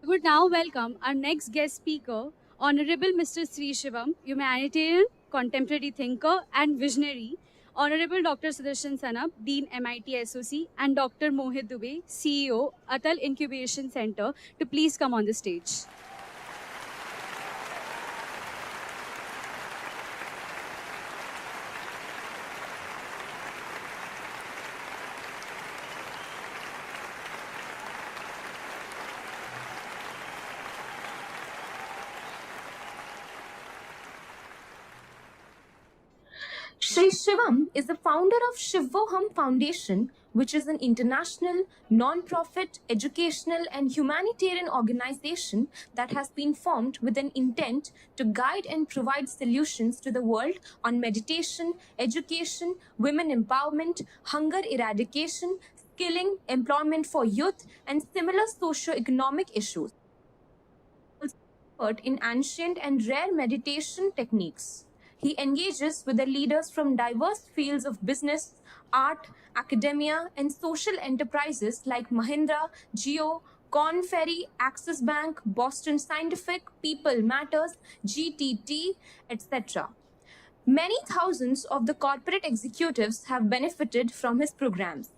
would now welcome our next guest speaker, Honorable Mr. Sri Shivam, humanitarian, contemporary thinker, and visionary. Honorable Dr. Sudarshan Sanap, Dean MIT SOC, and Dr. Mohit Dubey, CEO, Atal Incubation Center, to please come on the stage. Sri Shivam is the founder of Shivoham Foundation, which is an international, non-profit, educational and humanitarian organization that has been formed with an intent to guide and provide solutions to the world on meditation, education, women empowerment, hunger eradication, skilling, employment for youth, and similar socio-economic issues. Expert in ancient and rare meditation techniques. He engages with the leaders from diverse fields of business, art, academia, and social enterprises like Mahindra, Jio, Corn Ferry, Axis Bank, Boston Scientific, People Matters, GTT, etc. Many thousands of the corporate executives have benefited from his programs.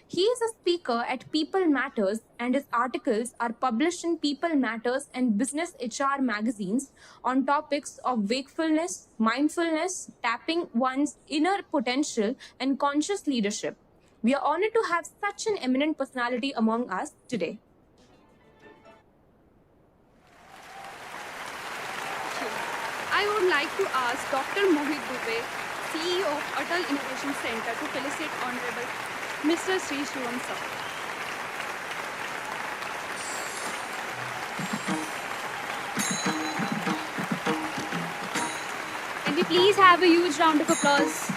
He is a speaker at People Matters, and his articles are published in People Matters and Business HR magazines on topics of wakefulness, mindfulness, tapping one's inner potential, and conscious leadership. We are honored to have such an eminent personality among us today. I would like to ask Dr. Mohit Dubey, CEO of Atal Innovation Center, to felicitate Honorable Mr. Sri Shivam sir. Can we please have a huge round of applause?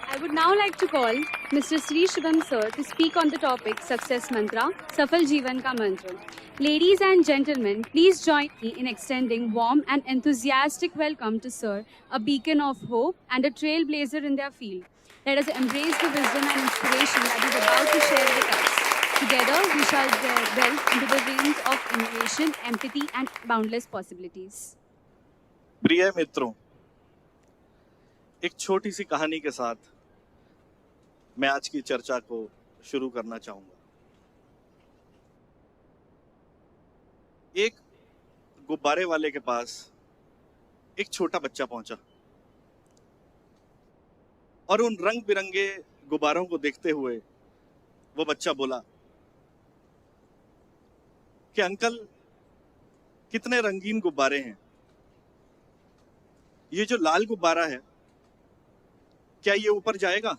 I would now like to call Mr. Sri Shivam sir to speak on the topic Success Mantra, Safal Jeevan Ka Mantra. Ladies and gentlemen, please join me in extending warm and enthusiastic welcome to sir, a beacon of hope and a trailblazer in their field. Let us embrace the wisdom and inspiration that he's about to share with us. Together, we shall delve into the realms of innovation, empathy, and boundless possibilities. प्रिय मित्रों, एक छोटी सी कहानी के साथ मैं आज की चर्चा को शुरू करना चाहूंगा। एक गुब्बारे वाले के पास एक छोटा बच्चा पहुंचा और उन रंग बिरंगे गुब्बारों को देखते हुए वो बच्चा बोला कि अंकल, कितने रंगीन गुब्बारे हैं। ये जो लाल गुब्बारा है, क्या ये ऊपर जाएगा?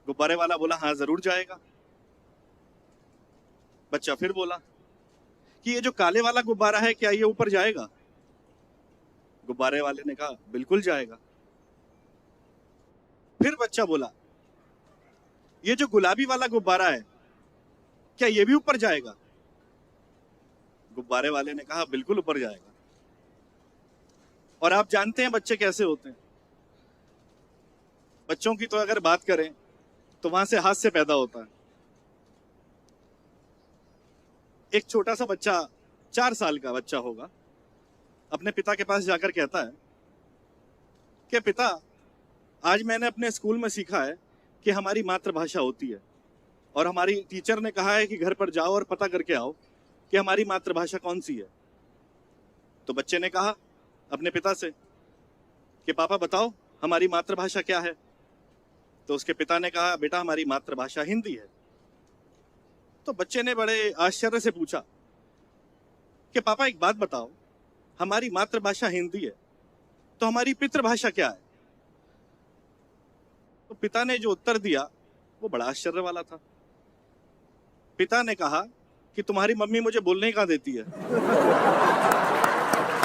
गुब्बारे वाला बोला, हाँ जरूर जाएगा। बच्चा फिर बोला कि ये जो काले वाला गुब्बारा है, क्या ये ऊपर जाएगा? गुब्बारे वाले ने कहा, बिल्कुल जाएगा। फिर बच्चा बोला, ये जो गुलाबी वाला गुब्बारा है, क्या ये भी ऊपर जाएगा? गुब्बारे वाले ने कहा, बिल्कुल ऊपर जाएगा। और आप जानते हैं बच्चे कैसे होते हैं। बच्चों की तो अगर बात करें तो वहां से हास्य पैदा होता है। एक छोटा सा बच्चा, 4 साल का बच्चा होगा, अपने पिता के पास जाकर कहता है कि पिता, आज मैंने अपने स्कूल में सीखा है कि हमारी मातृभाषा होती है और हमारी टीचर ने कहा है कि घर पर जाओ और पता करके आओ कि हमारी मातृभाषा कौन सी है। तो बच्चे ने कहा अपने पिता से कि पापा बताओ, हमारी मातृभाषा क्या है? तो उसके पिता ने कहा, बेटा हमारी मातृभाषा हिंदी है। तो बच्चे ने बड़े आश्चर्य से पूछा कि पापा एक बात बताओ, हमारी मातृभाषा हिंदी है तो हमारी पितृभाषा क्या है? तो पिता ने जो उत्तर दिया वो बड़ा आश्चर्य वाला था। पिता ने कहा कि तुम्हारी मम्मी मुझे बोलने ही कहाँ देती है।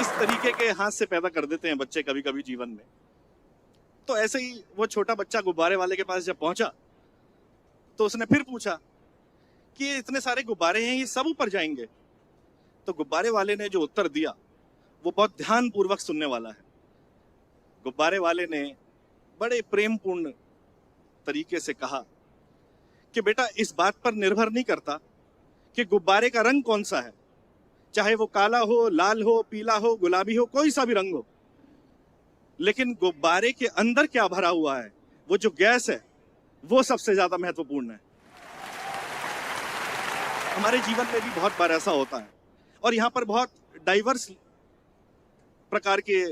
इस तरीके के हाथ से पैदा कर देते हैं बच्चे कभी कभी जीवन में। तो ऐसे ही वो छोटा बच्चा गुब्बारे वाले के पास जब पहुंचा तो उसने फिर पूछा कि ये इतने सारे गुब्बारे हैं, ये सब ऊपर जाएंगे? तो गुब्बारे वाले ने जो उत्तर दिया वो बहुत ध्यानपूर्वक सुनने वाला है। गुब्बारे वाले ने बड़े प्रेमपूर्ण तरीके से कहा कि बेटा इस बात पर निर्भर नहीं करता कि गुब्बारे का रंग कौन सा है, चाहे वो काला हो, लाल हो, पीला हो, गुलाबी हो, कोई सा भी रंग हो, लेकिन गुब्बारे के अंदर क्या भरा हुआ है, वो जो गैस है, वो सबसे ज्यादा महत्वपूर्ण है। हमारे जीवन में भी बहुत बार ऐसा होता है और यहाँ पर बहुत डाइवर्स प्रकार के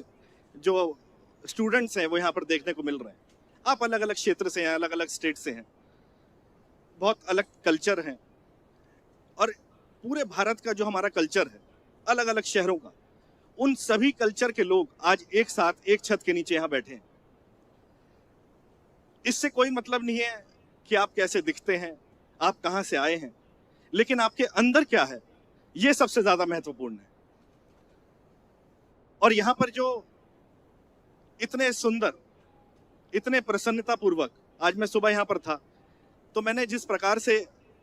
जो स्टूडेंट्स हैं वो यहाँ पर देखने को मिल रहे हैं। आप अलग अलग क्षेत्र से हैं, अलग अलग स्टेट से हैं, बहुत अलग कल्चर हैं और पूरे भारत का जो हमारा कल्चर है, अलग अलग शहरों का, उन सभी कल्चर के लोग आज एक साथ एक छत के नीचे यहाँ बैठे हैं। इससे कोई मतलब नहीं है कि आप कैसे दिखते हैं, आप कहाँ से आए हैं, लेकिन आपके अंदर क्या है, ये सबसे ज्यादा महत्वपूर्ण है। और यहाँ पर जो इतने सुंदर, इतने प्रसन्नतापूर्वक, आज मैं सुबह यहाँ पर था तो मैंने जिस प्रकार से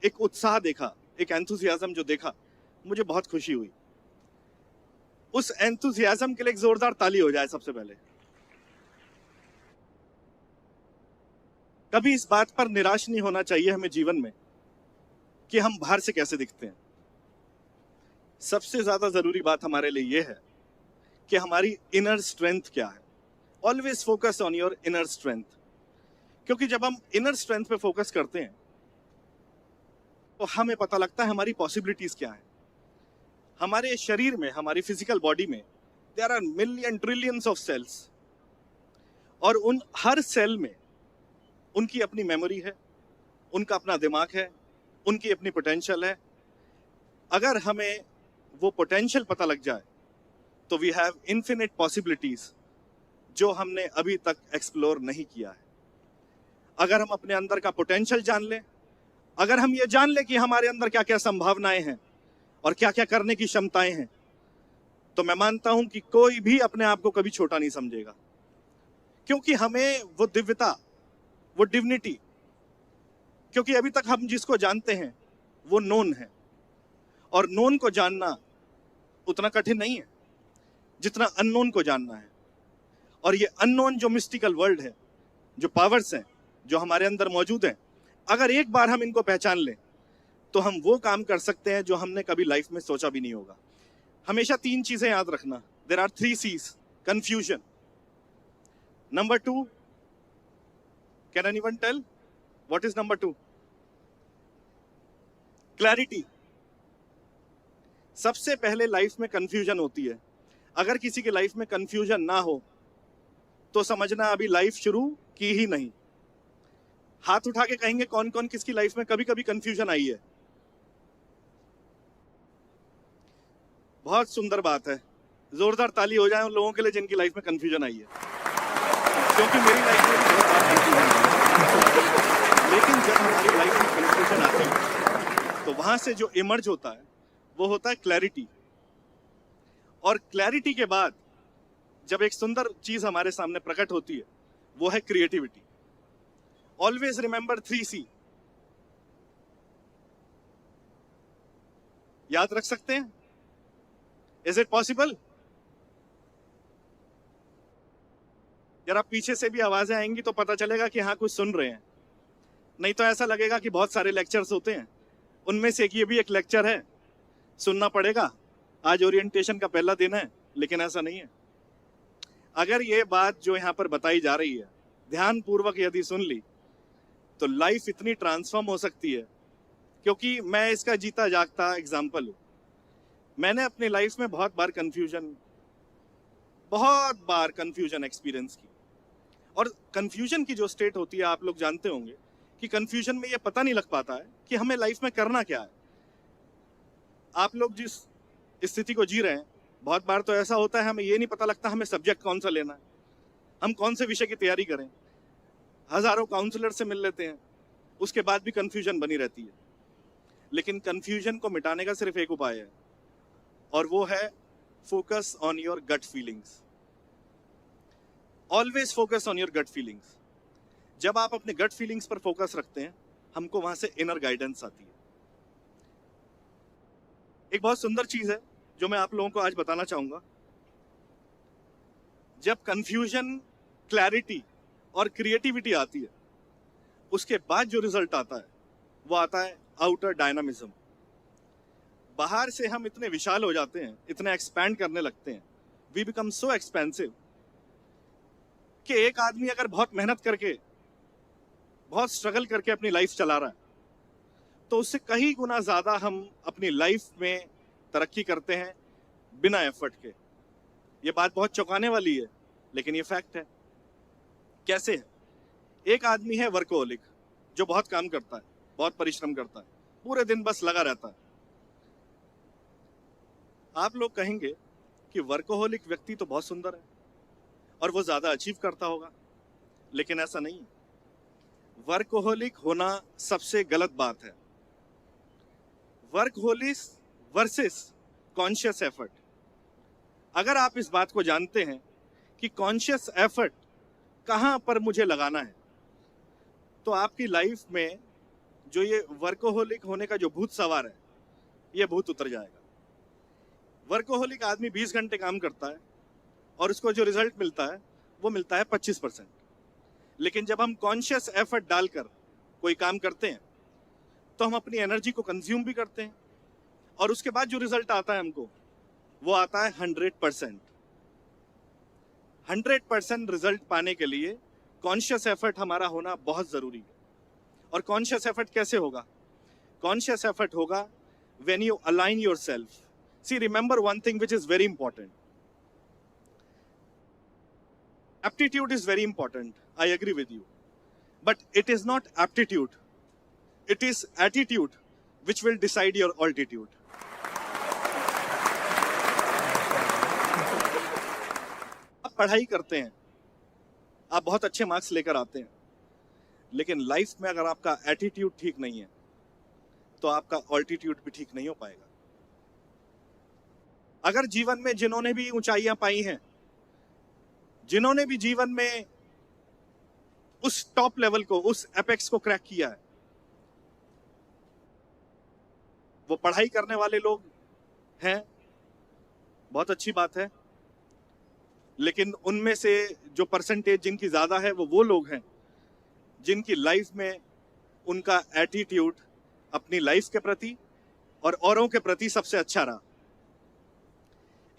एक उत्साह देखा, एक एंथुसियाज्म जो देखा, मुझे बहुत खुशी हुई। उस एंथुसियाज्म के लिए एक जोरदार ताली हो जाए सबसे पहले। कभी इस बात पर निराश नहीं होना चाहिए हमें जीवन में कि हम बाहर से कैसे दिखते हैं। सबसे ज्यादा जरूरी बात हमारे लिए यह है कि हमारी इनर स्ट्रेंथ क्या है। Always focus on your inner strength, क्योंकि जब हम इनर स्ट्रेंथ पे फोकस करते हैं तो हमें पता लगता है हमारी पॉसिबिलिटीज क्या है। हमारे शरीर में, हमारी फिजिकल बॉडी में there are million trillions of cells और उन हर सेल में उनकी अपनी मेमोरी है, उनका अपना दिमाग है, उनकी अपनी पोटेंशियल है। अगर हमें वो पोटेंशियल पता लग जाए तो वी हैव इन्फिनिट पॉसिबिलिटीज जो हमने अभी तक एक्सप्लोर नहीं किया है। अगर हम अपने अंदर का पोटेंशियल जान लें, अगर हम ये जान लें कि हमारे अंदर क्या क्या संभावनाएं हैं और क्या क्या करने की क्षमताएं हैं, तो मैं मानता हूं कि कोई भी अपने आप को कभी छोटा नहीं समझेगा, क्योंकि हमें वो दिव्यता, वो डिविनिटी, क्योंकि अभी तक हम जिसको जानते हैं वो नोन है और नोन को जानना उतना कठिन नहीं है जितना अननोन को जानना है। और ये अननोन जो मिस्टिकल वर्ल्ड है, जो पावर्स हैं जो हमारे अंदर मौजूद हैं, अगर एक बार हम इनको पहचान लें तो हम वो काम कर सकते हैं जो हमने कभी लाइफ में सोचा भी नहीं होगा। हमेशा 3 चीजें याद रखना। There are 3 C's। Confusion. Number 2, can anyone tell what is number 2? Clarity. सबसे पहले लाइफ में कंफ्यूजन होती है। अगर किसी की लाइफ में कंफ्यूजन ना हो तो समझना अभी लाइफ शुरू की ही नहीं। हाथ उठा के कहेंगे कौन कौन किसकी लाइफ में कभी कभी कंफ्यूजन आई है? बहुत सुंदर बात है। जोरदार ताली हो जाए उन लोगों के लिए जिनकी लाइफ में कंफ्यूजन आई है, क्योंकि मेरी लाइफ में बहुत बार कंफ्यूजन आई। लेकिन जब हमारी लाइफ में कंफ्यूजन आती है तो वहां से जो इमर्ज होता है वो होता है क्लैरिटी। और क्लैरिटी के बाद जब एक सुंदर चीज हमारे सामने प्रकट होती है वो है क्रिएटिविटी। Always remember 3C। याद रख सकते हैं? Is it possible? जरा पीछे से भी आवाजें आएंगी तो पता चलेगा कि हाँ कुछ सुन रहे हैं, नहीं तो ऐसा लगेगा कि बहुत सारे लेक्चर्स होते हैं, उनमें से एक ये भी एक लेक्चर है, सुनना पड़ेगा, आज ओरिएंटेशन का पहला दिन है। लेकिन ऐसा नहीं है। अगर ये बात जो यहाँ पर बताई जा रही है ध्यान पूर्वक यदि सुन ली तो लाइफ इतनी ट्रांसफॉर्म हो सकती है, क्योंकि मैं इसका जीता जागता एग्जाम्पल हूं। मैंने अपनी लाइफ में बहुत बार कंफ्यूजन एक्सपीरियंस की और कंफ्यूजन की जो स्टेट होती है, आप लोग जानते होंगे कि कंफ्यूजन में ये पता नहीं लग पाता है कि हमें लाइफ में करना क्या है। आप लोग जिस स्थिति को जी रहे हैं, बहुत बार तो ऐसा होता है हमें ये नहीं पता लगता हमें सब्जेक्ट कौन सा लेना है, हम कौन से विषय की तैयारी करें। हजारों काउंसलर से मिल लेते हैं, उसके बाद भी कंफ्यूजन बनी रहती है। लेकिन कंफ्यूजन को मिटाने का सिर्फ एक उपाय है, और वो है focus on your gut feelings. Always focus on your gut feelings. जब आप अपने गट फीलिंग्स पर फोकस रखते हैं, हमको वहां से इनर गाइडेंस आती है। एक बहुत सुंदर चीज है जो मैं आप लोगों को आज बताना चाहूंगा। जब कंफ्यूजन, क्लैरिटी और क्रिएटिविटी आती है, उसके बाद जो रिजल्ट आता है वो आता है आउटर डायनामिज्म। बाहर से हम इतने विशाल हो जाते हैं, इतने एक्सपैंड करने लगते हैं, वी बिकम सो एक्सपेंसिव कि एक आदमी अगर बहुत मेहनत करके, बहुत स्ट्रगल करके अपनी लाइफ चला रहा है, तो उससे कई गुना ज्यादा हम अपनी लाइफ में तरक्की करते हैं बिना एफर्ट के। ये बात बहुत चौंकाने वाली है, लेकिन ये फैक्ट है। कैसे है? एक आदमी है वर्कोहोलिक, जो बहुत काम करता है, बहुत परिश्रम करता है, पूरे दिन बस लगा रहता है। आप लोग कहेंगे कि वर्कोहोलिक व्यक्ति तो बहुत सुंदर है और वो ज्यादा अचीव करता होगा, लेकिन ऐसा नहीं है। वर्कोहोलिक होना सबसे गलत बात है। Workaholic versus conscious effort. अगर आप इस बात को जानते हैं कि कॉन्शियस एफर्ट कहां पर मुझे लगाना है, तो आपकी लाइफ में जो ये वर्कोहोलिक होने का जो भूत सवार है, ये भूत उतर जाएगा। वर्कोहोलिक आदमी 20 घंटे काम करता है और उसको जो रिजल्ट मिलता है वो मिलता है 25%। लेकिन जब हम कॉन्शियस एफर्ट डालकर कोई काम करते हैं, तो हम अपनी एनर्जी को कंज्यूम भी करते हैं, और उसके बाद जो रिजल्ट आता है हमको, वो आता है 100%। 100% रिजल्ट पाने के लिए कॉन्शियस एफर्ट हमारा होना बहुत जरूरी है। और कॉन्शियस एफर्ट कैसे होगा? कॉन्शियस एफर्ट होगा when you align yourself. See, remember one thing which is very important. Aptitude is very important, I agree with you, but it is not aptitude, it is attitude which will decide your altitude. आप पढ़ाई करते हैं, आप बहुत अच्छे marks लेकर आते हैं, लेकिन लाइफ में अगर आपका एटीट्यूड ठीक नहीं है, तो आपका ऑल्टीट्यूड भी ठीक नहीं हो पाएगा। अगर जीवन में जिन्होंने भी ऊंचाइयां पाई हैं, जिन्होंने भी जीवन में उस टॉप लेवल को, उस एपेक्स को क्रैक किया है, वो पढ़ाई करने वाले लोग हैं, बहुत अच्छी बात है। लेकिन उनमें से जो परसेंटेज जिनकी ज्यादा है, वो लोग हैं जिनकी लाइफ में उनका एटीट्यूड अपनी लाइफ के प्रति और औरों के प्रति सबसे अच्छा रहा।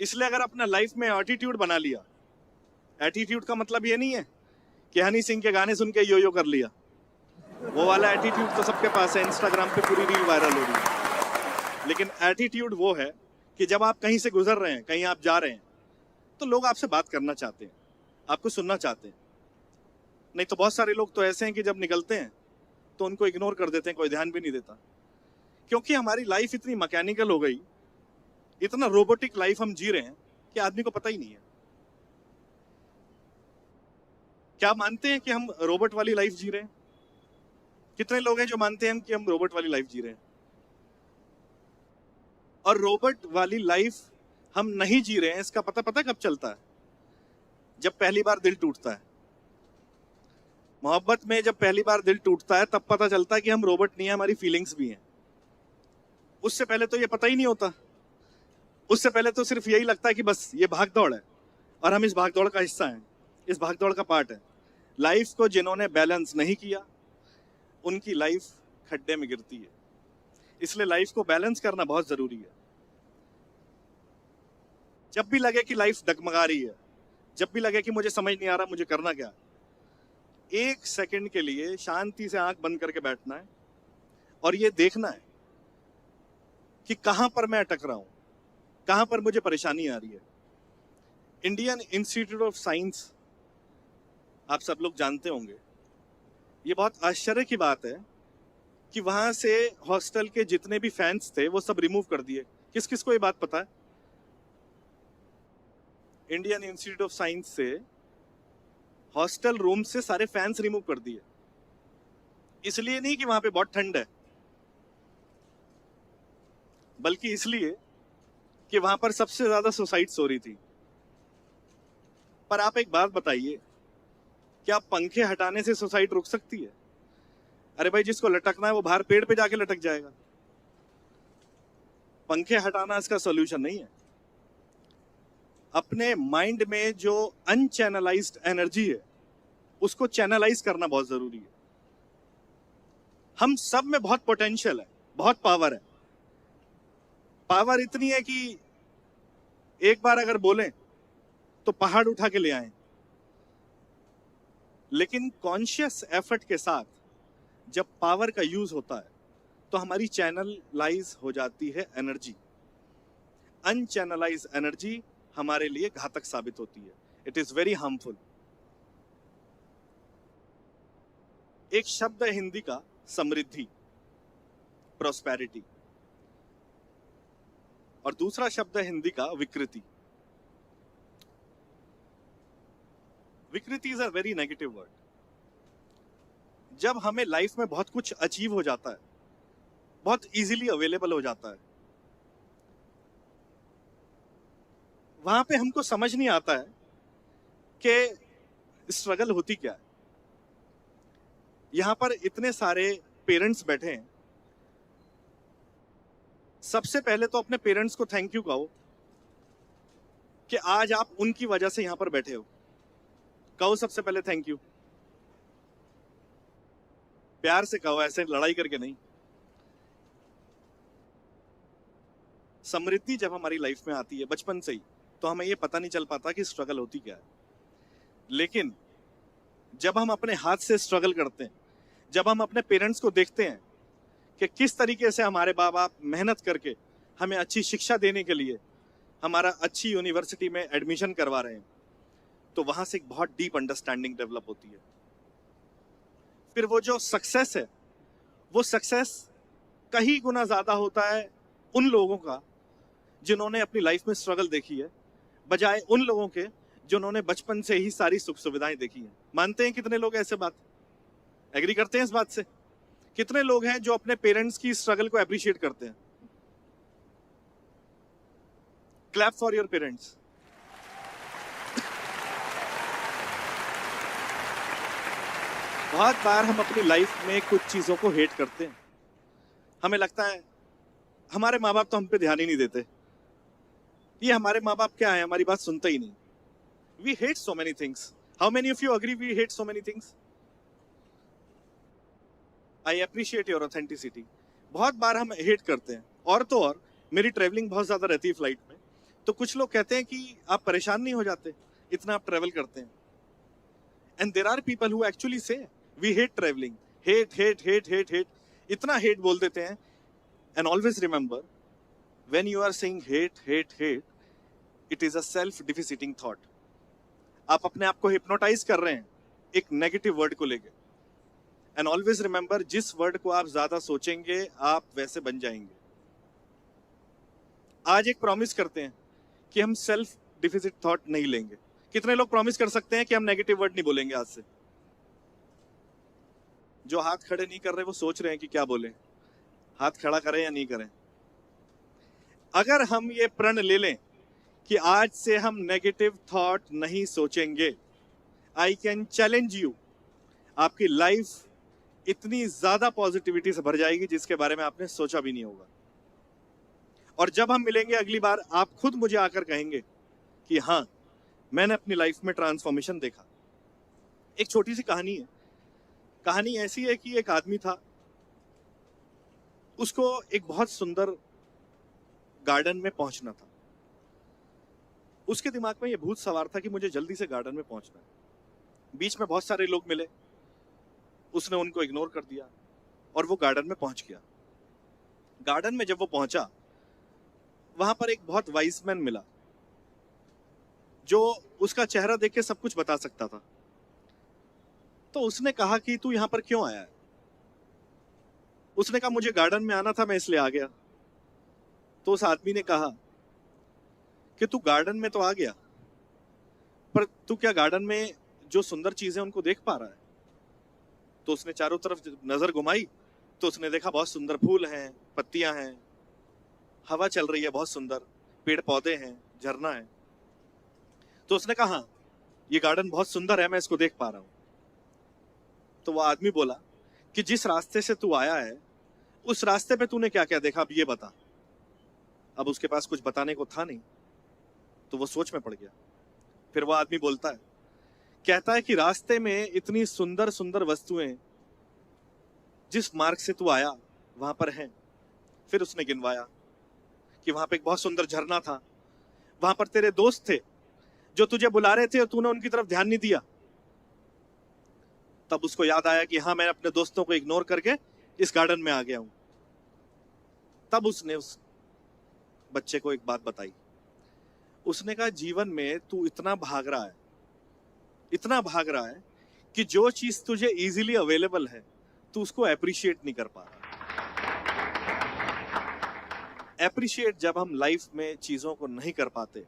इसलिए अगर अपना लाइफ में एटीट्यूड बना लिया, एटीट्यूड का मतलब ये नहीं है कि हनी सिंह के गाने सुन के यो यो कर लिया, वो वाला एटीट्यूड तो सबके पास है, इंस्टाग्राम पे पूरी रील वायरल हो रही है। लेकिन एटीट्यूड वो है कि जब आप कहीं से गुजर रहे हैं, कहीं आप जा रहे हैं, तो लोग आपसे बात करना चाहते हैं, आपको सुनना चाहते हैं। नहीं तो बहुत सारे लोग तो ऐसे हैं कि जब निकलते हैं तो उनको इग्नोर कर देते हैं, कोई ध्यान भी नहीं देता। क्योंकि हमारी लाइफ इतनी मैकेनिकल हो गई, इतना रोबोटिक लाइफ हम जी रहे हैं कि आदमी को पता ही नहीं है। क्या मानते हैं कि हम रोबोट वाली लाइफ जी रहे हैं? कितने लोग हैं जो मानते हैं कि हम रोबोट वाली लाइफ जी रहे हैं? और रोबोट वाली लाइफ हम नहीं जी रहे हैं, इसका पता कब चलता है? जब पहली बार दिल टूटता है। मोहब्बत में जब पहली बार दिल टूटता है, तब पता चलता है कि हम रोबोट नहीं है, हमारी फीलिंग्स भी हैं। उससे पहले तो ये पता ही नहीं होता। उससे पहले तो सिर्फ यही लगता है कि बस ये भाग दौड़ है और हम इस भाग दौड़ का हिस्सा हैं, इस भाग दौड़ का पार्ट है। लाइफ को जिन्होंने बैलेंस नहीं किया, उनकी लाइफ खड्डे में गिरती है। इसलिए लाइफ को बैलेंस करना बहुत जरूरी है। जब भी लगे कि लाइफ डगमगा रही है, जब भी लगे कि मुझे समझ नहीं आ रहा मुझे करना क्या, 1 सेकंड के लिए शांति से आंख बंद करके बैठना है और ये देखना है कि कहां पर मैं अटक रहा हूं, कहां पर मुझे परेशानी आ रही है। इंडियन इंस्टीट्यूट ऑफ साइंस आप सब लोग जानते होंगे। ये बहुत आश्चर्य की बात है कि वहां से हॉस्टल के जितने भी फैंस थे वो सब रिमूव कर दिए। किस किस को ये बात पता है? इंडियन इंस्टीट्यूट ऑफ साइंस से हॉस्टल रूम से सारे फैंस रिमूव कर दिए। इसलिए नहीं कि वहां पे बहुत ठंड है, बल्कि इसलिए कि वहां पर सबसे ज्यादा सुसाइड्स हो रही थी। पर आप एक बात बताइए, क्या पंखे हटाने से सुसाइड रुक सकती है? अरे भाई, जिसको लटकना है वो बाहर पेड़ पे जाके लटक जाएगा। पंखे हटाना इसका सॉल्यूशन नहीं है। अपने माइंड में जो अनचैनलाइज्ड एनर्जी है उसको चैनलाइज करना बहुत जरूरी है। हम सब में बहुत पोटेंशियल है, बहुत पावर है। पावर इतनी है कि एक बार अगर बोलें तो पहाड़ उठा के ले आए। लेकिन कॉन्शियस एफर्ट के साथ जब पावर का यूज होता है तो हमारी चैनलाइज हो जाती है एनर्जी। अनचैनलाइज एनर्जी हमारे लिए घातक साबित होती है। It is very harmful. एक शब्द है हिंदी का समृद्धि, प्रोस्पेरिटी, और दूसरा शब्द है हिंदी का विकृति। विकृति is a very negative word. जब हमें लाइफ में बहुत कुछ अचीव हो जाता है, बहुत इजीली अवेलेबल हो जाता है, वहां पे हमको समझ नहीं आता है कि स्ट्रगल होती क्या है। यहां पर इतने सारे पेरेंट्स बैठे हैं, सबसे पहले तो अपने पेरेंट्स को थैंक यू कहो कि आज आप उनकी वजह से यहां पर बैठे हो। कहो सबसे पहले थैंक यू। प्यार से कहो, ऐसे लड़ाई करके नहीं। समृद्धि जब हमारी लाइफ में आती है बचपन से ही, तो हमें ये पता नहीं चल पाता कि स्ट्रगल होती क्या है। लेकिन जब हम अपने हाथ से स्ट्रगल करते हैं, जब हम अपने पेरेंट्स को देखते हैं कि किस तरीके से हमारे माँ बाप मेहनत करके हमें अच्छी शिक्षा देने के लिए हमारा अच्छी यूनिवर्सिटी में एडमिशन करवा रहे हैं, तो वहां से एक बहुत डीप अंडरस्टैंडिंग डेवलप होती है। फिर वो जो सक्सेस है, वो सक्सेस कहीं गुना ज्यादा होता है उन लोगों का जिन्होंने अपनी लाइफ में स्ट्रगल देखी है, बजाय उन लोगों के जिन्होंने बचपन से ही सारी सुख सुविधाएं देखी हैं। मानते हैं कितने लोग ऐसे बात? एग्री करते हैं इस बात से? कितने लोग हैं जो अपने पेरेंट्स की स्ट्रगल को अप्रिशिएट करते हैं? Clap for your parents. बहुत बार हम अपनी लाइफ में कुछ चीजों को हेट करते हैं। हमें लगता है हमारे माँ बाप तो हम पे ध्यान ही नहीं देते, ये हमारे माँ बाप क्या है, हमारी बात सुनते ही नहीं। We hate so many things. How many of you agree we hate so many things? I appreciate your authenticity. बहुत बार हम हेट करते हैं। और तो और मेरी ट्रेवलिंग बहुत ज्यादा रहती है फ्लाइट में, तो कुछ लोग कहते हैं कि आप परेशान नहीं हो जाते इतना आप ट्रेवल करते हैं? And there are people who actually say we hate travelling. Hate hate hate hate hate, इतना हेट बोल देते हैं। And always remember, when you are saying hate hate hate, it is a self defeating thought. आप अपने आप को hypnotise कर रहे हैं एक नेगेटिव वर्ड को लेके। एंड ऑलवेज रिमेंबर, जिस वर्ड को आप ज्यादा सोचेंगे आप वैसे बन जाएंगे। आज एक प्रॉमिस करते हैं कि हम सेल्फ डिफिसिट थॉट नहीं लेंगे। कितने लोग प्रॉमिस कर सकते हैं कि हम नेगेटिव वर्ड नहीं बोलेंगे आज से? जो हाथ खड़े नहीं कर रहे वो सोच रहे हैं कि क्या बोले, हाथ खड़ा करें या नहीं करें। अगर हम ये प्रण ले लें कि आज से हम नेगेटिव थॉट नहीं सोचेंगे, आई कैन चैलेंज यू, आपकी लाइफ इतनी ज्यादा पॉजिटिविटी से भर जाएगी जिसके बारे में आपने सोचा भी नहीं होगा। और जब हम मिलेंगे अगली बार, आप खुद मुझे आकर कहेंगे कि हाँ, मैंने अपनी लाइफ में ट्रांसफॉर्मेशन देखा। एक छोटी सी कहानी है। कहानी ऐसी है कि एक आदमी था, उसको एक बहुत सुंदर गार्डन में पहुंचना था। उसके दिमाग में यह भूत सवार था कि मुझे जल्दी से गार्डन में पहुंचना है। बीच में बहुत सारे लोग मिले, उसने उनको इग्नोर कर दिया और वो गार्डन में पहुंच गया। गार्डन में जब वो पहुंचा, वहां पर एक बहुत वाइज मैन मिला जो उसका चेहरा देख के सब कुछ बता सकता था। तो उसने कहा कि तू यहां पर क्यों आया है? उसने कहा मुझे गार्डन में आना था, मैं इसलिए आ गया। तो उस आदमी ने कहा कि तू गार्डन में तो आ गया, पर तू क्या गार्डन में जो सुंदर चीजें उनको देख पा रहा है? तो उसने चारों तरफ नजर घुमाई तो उसने देखा बहुत सुंदर फूल हैं, पत्तियां हैं, हवा चल रही है बहुत सुंदर, पेड़ पौधे हैं, झरना है। तो उसने कहा हाँ, ये गार्डन बहुत सुंदर है, मैं इसको देख पा रहा हूं। तो वो आदमी बोला कि जिस रास्ते से तू आया है उस रास्ते पे तूने क्या क्या देखा, अब ये बता। अब उसके पास कुछ बताने को था नहीं, तो वो सोच में पड़ गया। फिर वो आदमी बोलता है, कहता है कि रास्ते में इतनी सुंदर सुंदर वस्तुएं जिस मार्ग से तू आया वहां पर हैं। फिर उसने गिनवाया कि वहां पे एक बहुत सुंदर झरना था, वहां पर तेरे दोस्त थे जो तुझे बुला रहे थे और तूने उनकी तरफ ध्यान नहीं दिया। तब उसको याद आया कि हाँ, मैं अपने दोस्तों को इग्नोर करके इस गार्डन में आ गया हूं। तब उसने उस बच्चे को एक बात बताई। उसने कहा जीवन में तू इतना भाग रहा है, इतना भाग रहा है कि जो चीज तुझे इजीली अवेलेबल है तू उसको अप्रिशिएट नहीं कर पा रहा। अप्रिशिएट जब हम लाइफ में चीजों को नहीं कर पाते,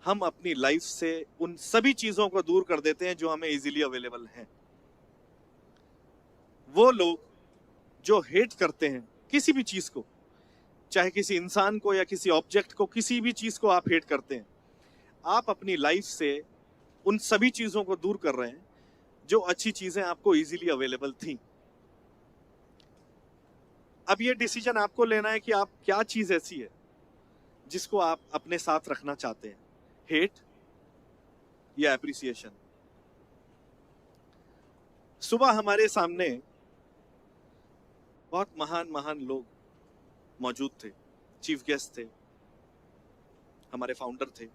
हम अपनी लाइफ से उन सभी चीजों को दूर कर देते हैं जो हमें इजीली अवेलेबल हैं। वो लोग जो हेट करते हैं किसी भी चीज को, चाहे किसी इंसान को या किसी ऑब्जेक्ट को, किसी भी चीज को आप हेट करते हैं, आप अपनी लाइफ से उन सभी चीजों को दूर कर रहे हैं जो अच्छी चीजें आपको इजीली अवेलेबल थी। अब ये डिसीजन आपको लेना है कि आप क्या चीज ऐसी है जिसको आप अपने साथ रखना चाहते हैं, हेट या एप्रिसिएशन। सुबह हमारे सामने बहुत महान महान लोग मौजूद थे, चीफ गेस्ट थे, हमारे फाउंडर थे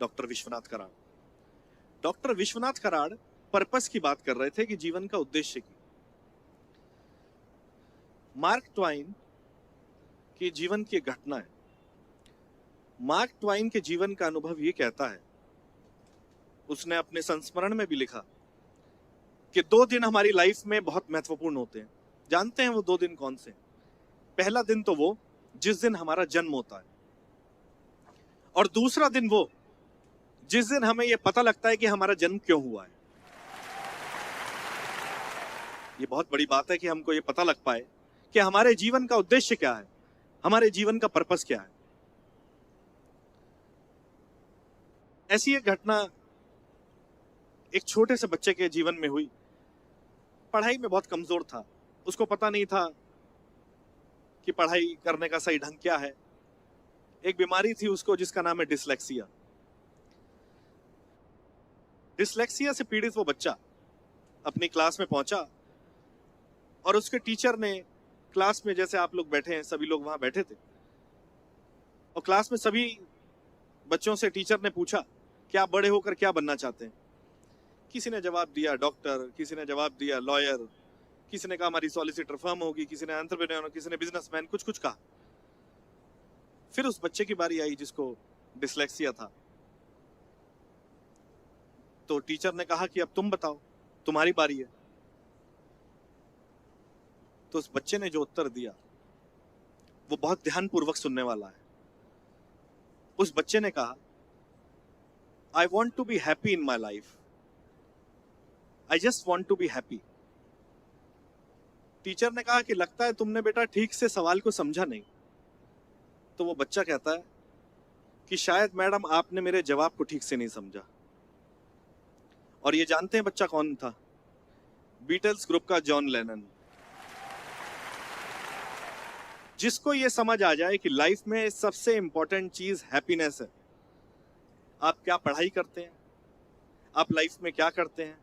doctor Vishwanath Karad. Doctor Vishwanath Karad purpose की बात कर रहे थे कि जीवन का उद्देश्य की। मार्क ट्वाइन की जीवन की घटना है। मार्क ट्वाइन के जीवन का अनुभव ये कहता है, उसने अपने संस्मरण में भी लिखा कि 2 दिन हमारी लाइफ में बहुत महत्वपूर्ण होते हैं। जानते हैं वो 2 दिन कौन से? पहला दिन तो वो जिस दिन हमारा जन्म होता है, और दूसरा दिन वो जिस दिन हमें यह पता लगता है कि हमारा जन्म क्यों हुआ है। ये बहुत बड़ी बात है कि हमको ये पता लग पाए कि हमारे जीवन का उद्देश्य क्या है, हमारे जीवन का पर्पस क्या है। ऐसी एक घटना एक छोटे से बच्चे के जीवन में हुई। पढ़ाई में बहुत कमजोर था, उसको पता नहीं था कि पढ़ाई करने का सही ढंग क्या है। एक बीमारी थी उसको जिसका नाम है डिसलेक्सिया। डिसलेक्सिया से पीड़ित वो बच्चा अपनी क्लास में पहुंचा और उसके टीचर ने क्लास में, जैसे आप लोग बैठे हैं, सभी लोग वहां बैठे थे, और क्लास में सभी बच्चों से टीचर ने पूछा कि आप बड़े होकर क्या बनना चाहते हैं। किसी ने जवाब दिया डॉक्टर, किसी ने जवाब दिया लॉयर, किसी ने कहा हमारी सॉलिसिटर फर्म होगी, किसी ने एंटरप्रेन्योर, किसी ने बिजनेसमैन, कुछ कुछ कहा। फिर उस बच्चे की बारी आई जिसको डिसलेक्सिया था। तो टीचर ने कहा कि अब तुम बताओ, तुम्हारी बारी है। तो उस बच्चे ने जो उत्तर दिया वो बहुत ध्यानपूर्वक सुनने वाला है। उस बच्चे ने कहा, I want to be happy in my life, I just want to be happy. Teacher ने कहा कि लगता है तुमने बेटा ठीक से सवाल को समझा नहीं। तो वो बच्चा कहता है कि शायद मैडम आपने मेरे जवाब को ठीक से नहीं समझा। और ये जानते हैं बच्चा कौन था? बीटल्स ग्रुप का जॉन लेनन। जिसको ये समझ आ जाए कि लाइफ में सबसे इंपॉर्टेंट चीज हैप्पीनेस है। आप क्या पढ़ाई करते हैं, आप लाइफ में क्या करते हैं,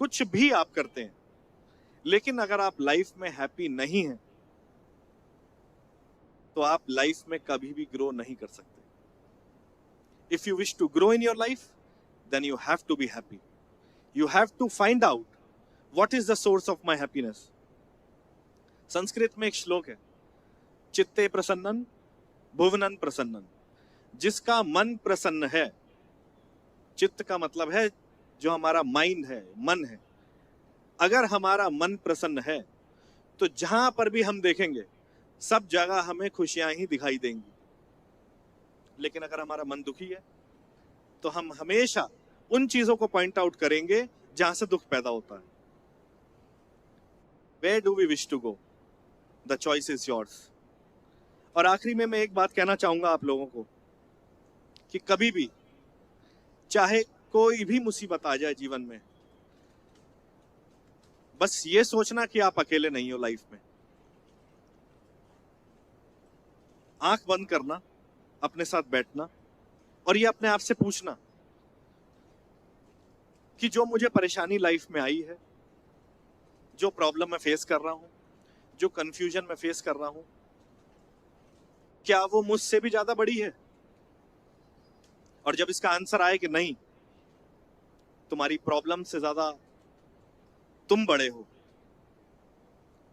कुछ भी आप करते हैं, लेकिन अगर आप लाइफ में हैप्पी नहीं हैं तो आप लाइफ में कभी भी ग्रो नहीं कर सकते। If you wish to grow in your life, then you have to be happy. You have to find out what is the source of my happiness. Sanskrit में एक श्लोक है, चित्ते प्रसन्नन भुवनन प्रसन्नन। जिसका मन प्रसन्न है, चित्त का मतलब है जो हमारा माइंड है, मन है, अगर हमारा मन प्रसन्न है तो जहां पर भी हम देखेंगे सब जगह हमें खुशियां ही दिखाई देंगी। लेकिन अगर हमारा मन दुखी है तो हम हमेशा उन चीजों को पॉइंट आउट करेंगे जहां से दुख पैदा होता है। Where do we wish to go? The choice is yours. और आखिरी में मैं एक बात कहना चाहूंगा आप लोगों को कि कभी भी चाहे कोई भी मुसीबत आ जाए जीवन में, बस ये सोचना कि आप अकेले नहीं हो लाइफ में। आंख बंद करना, अपने साथ बैठना और ये अपने आप से पूछना कि जो मुझे परेशानी लाइफ में आई है, जो प्रॉब्लम मैं फेस कर रहा हूं, जो कंफ्यूजन मैं फेस कर रहा हूं, क्या वो मुझसे भी ज्यादा बड़ी है? और जब इसका आंसर आए कि नहीं, तुम्हारी प्रॉब्लम से ज्यादा तुम बड़े हो,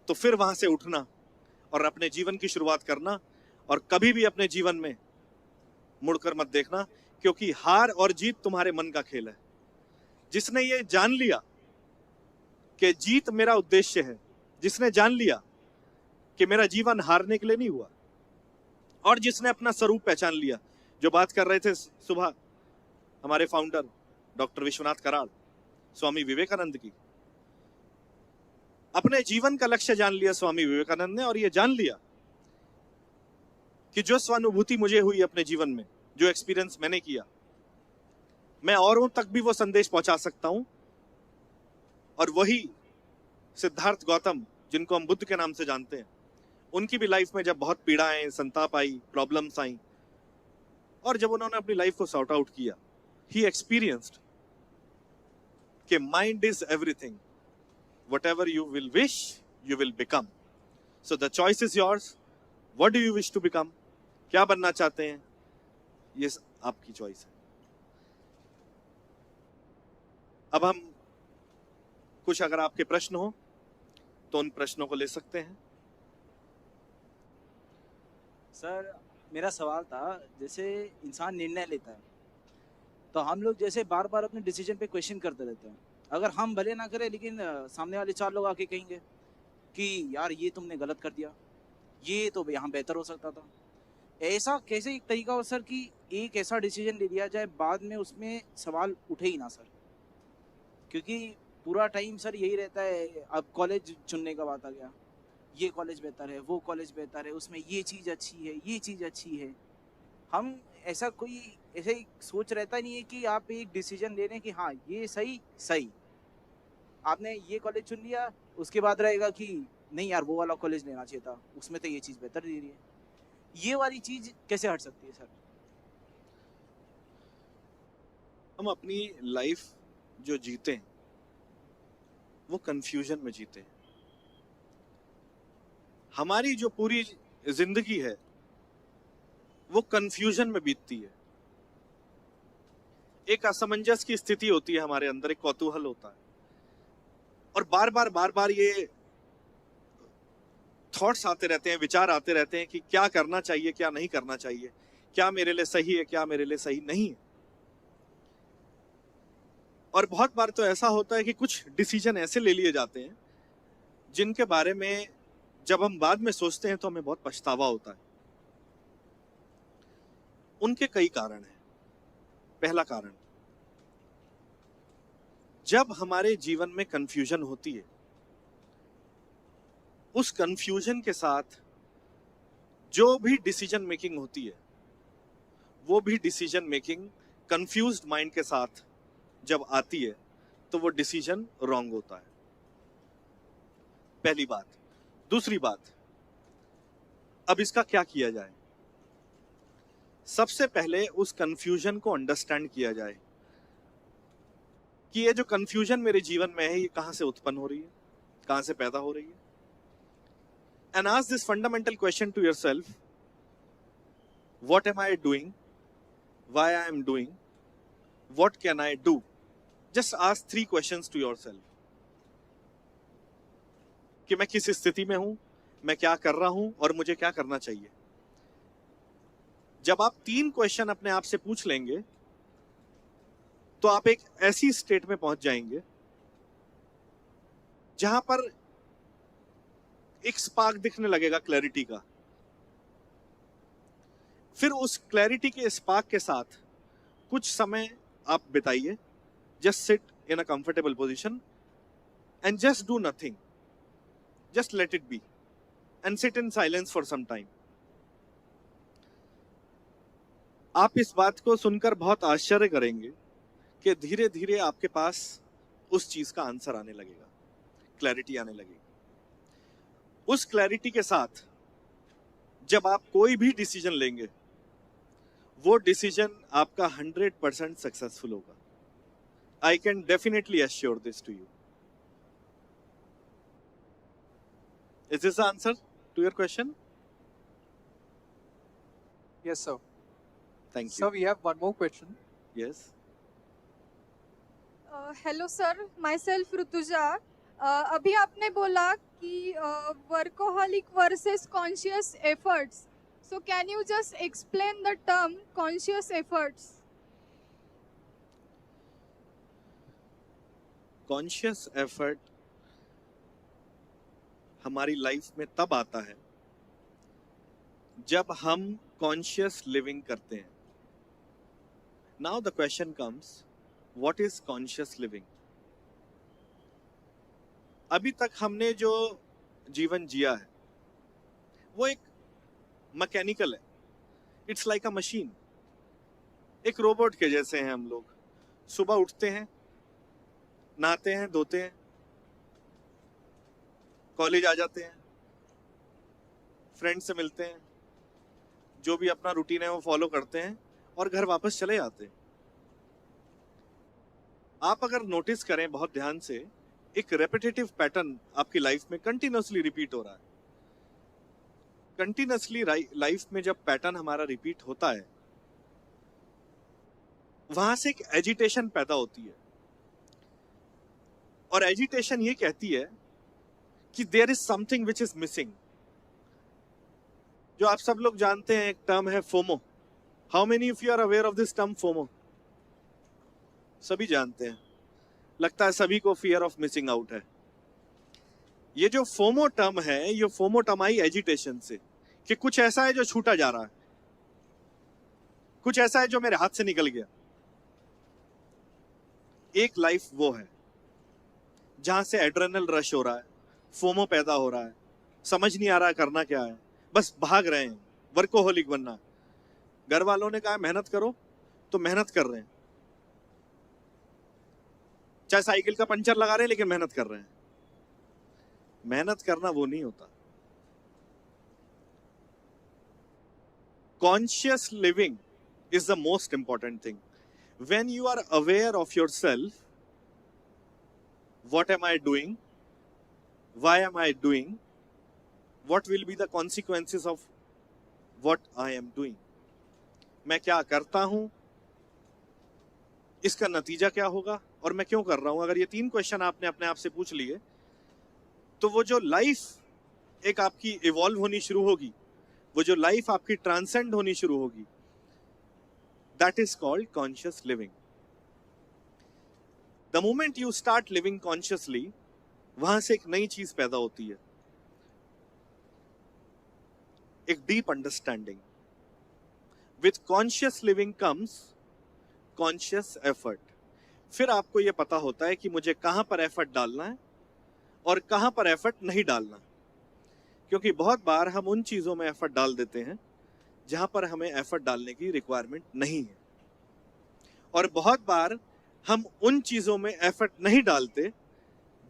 तो फिर वहां से उठना और अपने जीवन की शुरुआत करना। और कभी भी अपने जीवन में मुड़कर मत देखना, क्योंकि हार और जीत तुम्हारे मन का खेल है। जिसने ये जान लिया कि जीत मेरा उद्देश्य है, जिसने जान लिया कि मेरा जीवन हारने के लिए नहीं हुआ, और जिसने अपना स्वरूप पहचान लिया, जो बात कर रहे थे सुबह हमारे फाउंडर डॉक्टर विश्वनाथ कराड़, स्वामी विवेकानंद की, अपने जीवन का लक्ष्य जान लिया स्वामी विवेकानंद ने, और ये जान लिया कि जो स्वानुभूति मुझे हुई अपने जीवन में, जो एक्सपीरियंस मैंने किया, मैं औरों तक भी वो संदेश पहुंचा सकता हूं। और वही सिद्धार्थ गौतम, जिनको हम बुद्ध के नाम से जानते हैं, उनकी भी लाइफ में जब बहुत पीड़ाएं, संताप आई, प्रॉब्लम्स आई, और जब उन्होंने अपनी लाइफ को सॉर्ट आउट किया, ही एक्सपीरियंस्ड कि mind is everything, whatever you will wish you will become. So the choice is yours. What do you wish to become? क्या बनना चाहते हैं, ये आपकी चॉइस है। अब हम कुछ अगर आपके प्रश्न हो तो उन प्रश्नों को ले सकते हैं। सर, मेरा सवाल था, जैसे इंसान निर्णय लेता है तो हम लोग जैसे बार बार अपने डिसीजन पे क्वेश्चन करते रहते हैं। अगर हम भले ना करें, लेकिन सामने वाले 4 लोग आके कहेंगे कि यार ये तुमने गलत कर दिया, ये तो यहाँ बेहतर हो सकता था। ऐसा कैसे एक तरीका हो सर कि एक ऐसा डिसीजन ले लिया जाए, बाद में उसमें सवाल उठे ही ना सर? क्योंकि पूरा टाइम सर यही रहता है। अब कॉलेज चुनने का बात आ गया, ये कॉलेज बेहतर है, वो कॉलेज बेहतर है, उसमें ये चीज़ अच्छी है, ये चीज़ अच्छी है। हम ऐसा कोई ऐसे सोच रहता नहीं है कि आप एक डिसीजन ले रहे हैं कि हाँ ये सही, आपने ये कॉलेज चुन लिया, उसके बाद रहेगा कि नहीं यार वो वाला कॉलेज लेना चाहिए था, उसमें तो ये चीज़ बेहतर दे रही है। ये वाली चीज़ कैसे हट सकती है सर? हम अपनी लाइफ जो जीते हैं वो कंफ्यूजन में जीते हैं। हमारी जो पूरी जिंदगी है वो कंफ्यूजन में बीतती है। एक असमंजस की स्थिति होती है हमारे अंदर, एक कौतूहल होता है, और बार बार ये थॉट्स आते रहते हैं, विचार आते रहते हैं कि क्या करना चाहिए, क्या नहीं करना चाहिए, क्या मेरे लिए सही है, क्या मेरे लिए सही नहीं है। और बहुत बार तो ऐसा होता है कि कुछ डिसीजन ऐसे ले लिए जाते हैं जिनके बारे में जब हम बाद में सोचते हैं तो हमें बहुत पछतावा होता है। उनके कई कारण हैं। पहला कारण, जब हमारे जीवन में कंफ्यूजन होती है, उस कंफ्यूजन के साथ जो भी डिसीजन मेकिंग होती है, वो भी डिसीजन मेकिंग कंफ्यूज्ड माइंड के साथ जब आती है तो वो डिसीजन रॉन्ग होता है। पहली बात। दूसरी बात, अब इसका क्या किया जाए? सबसे पहले उस कंफ्यूजन को अंडरस्टैंड किया जाए कि ये जो कंफ्यूजन मेरे जीवन में है ये कहां से उत्पन्न हो रही है, कहां से पैदा हो रही है। And ask this fundamental question to yourself, what am I doing, why I am doing, what can I do? Just ask 3 questions to yourself कि मैं किस स्थिति में हूं, मैं क्या कर रहा हूं और मुझे क्या करना चाहिए। जब आप 3 क्वेश्चन अपने आप से पूछ लेंगे तो आप एक ऐसी स्टेट में पहुंच जाएंगे जहां पर एक स्पार्क दिखने लगेगा क्लैरिटी का। फिर उस क्लैरिटी के स्पार्क के साथ कुछ समय आप बिताइए, just sit in a comfortable position and just do nothing, just let it be and sit in silence for some time. आप इस बात को सुनकर बहुत आश्चर्य करेंगे कि धीरे धीरे आपके पास उस चीज का आंसर आने लगेगा, क्लैरिटी आने लगेगी। उस क्लैरिटी के साथ जब आप कोई भी डिसीजन लेंगे, वो डिसीजन आपका 100% सक्सेसफुल होगा। I can definitely assure this to you. Is this answer to your question? Yes, sir. Thank Sir, you. we have one more question. Yes. Hello sir, myself Rutuja. अभी आपने बोला कि workaholic versus conscious efforts, so can you just explain the term conscious efforts? Conscious effort हमारी life में तब आता है जब हम कॉन्शियस लिविंग करते हैं। Now the question comes, what is conscious living? अभी तक हमने जो जीवन जिया है वो एक मैकेनिकल है, इट्स लाइक अ मशीन, एक रोबोट के जैसे हैं हम लोग। सुबह उठते हैं, नहाते हैं, धोते हैं, कॉलेज आ जाते हैं, फ्रेंड से मिलते हैं, जो भी अपना रूटीन है वो फॉलो करते हैं और घर वापस चले जाते हैं। आप अगर नोटिस करें बहुत ध्यान से, एक रेपिटेटिव पैटर्न आपकी लाइफ में कंटिन्यूअसली रिपीट हो रहा है। कंटिन्यूअसली लाइफ में जब पैटर्न हमारा रिपीट होता है, वहां से एक एजिटेशन पैदा होती है, और एजिटेशन ये कहती है कि there is something which is missing. जो आप सब लोग जानते हैं, एक टर्म है FOMO. How many of you are aware of this term FOMO? सभी जानते हैं। लगता है सभी को फियर ऑफ मिसिंग आउट है। ये जो फोमो टर्म है, ये फोमो टर्म आई एजिटेशन से, कि कुछ ऐसा है जो छूटा जा रहा है, कुछ ऐसा है जो मेरे हाथ से निकल गया। एक लाइफ वो है जहां से एड्रेनल रश हो रहा है, फोमो पैदा हो रहा है, समझ नहीं आ रहा है करना क्या है, बस भाग रहे हैं, वर्कोहोलिक बनना है। घर वालों ने कहा मेहनत करो तो मेहनत कर रहे हैं, चाहे साइकिल का पंचर लगा रहे हैं लेकिन मेहनत कर रहे हैं। मेहनत करना वो नहीं होता। Conscious living is the most important thing. When you are aware of yourself, what am I doing, why am I doing, what will be the consequences of what I am doing. मैं क्या करता हूं, इसका नतीजा क्या होगा, और मैं क्यों कर रहा हूं। अगर ये 3 क्वेश्चन आपने अपने आप से पूछ लिए, तो वो जो लाइफ एक आपकी इवॉल्व होनी शुरू होगी, वो जो लाइफ आपकी ट्रांसेंड होनी शुरू होगी, that is called conscious living. The moment you start living consciously, वहां से एक नई चीज पैदा होती है, एक deep understanding. With conscious living comes conscious effort. फिर आपको यह पता होता है कि मुझे कहां पर एफर्ट डालना है और कहां पर एफर्ट नहीं डालना। क्योंकि बहुत बार हम उन चीजों में एफर्ट डाल देते हैं जहां पर हमें एफर्ट डालने की रिक्वायरमेंट नहीं है, और बहुत बार हम उन चीजों में एफर्ट नहीं डालते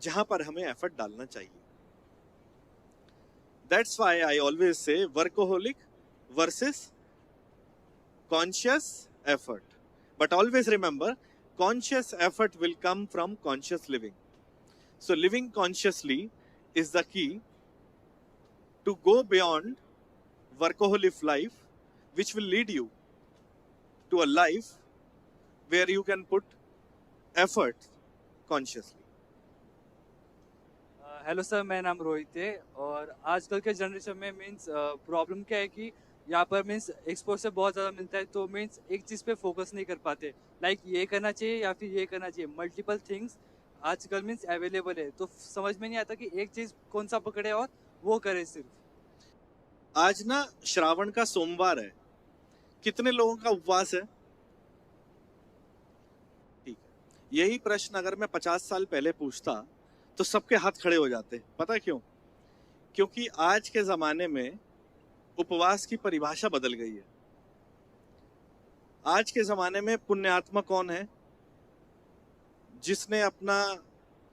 जहां पर हमें एफर्ट डालना चाहिए। That's why I always say workaholic versus conscious effort. But always remember, conscious effort will come from conscious living. So living consciously is the key to go beyond workaholic life, which will lead you to a life where you can put effort consciously. Hello sir, मेरा नाम रोहित है। और आजकल के generation में means problem क्या है कि यहाँ पर मीन्स एक्सपोजर बहुत ज़्यादा मिलता है, तो मीन्स एक चीज़ पे फोकस नहीं कर पाते, लाइक ये करना चाहिए या फिर ये करना चाहिए। मल्टीपल थिंग्स आजकल मीन्स अवेलेबल है, तो समझ में नहीं आता कि एक चीज़ कौन सा पकड़े और वो करे सिर्फ। आज ना श्रावण का सोमवार है, कितने लोगों का उपवास है? ठीक है, यही प्रश्न अगर मैं 50 साल पहले पूछता तो सबके हाथ खड़े हो जाते। पता क्यों? क्योंकि आज के जमाने में उपवास की परिभाषा बदल गई है। आज के जमाने में पुण्यात्मा कौन है? जिसने अपना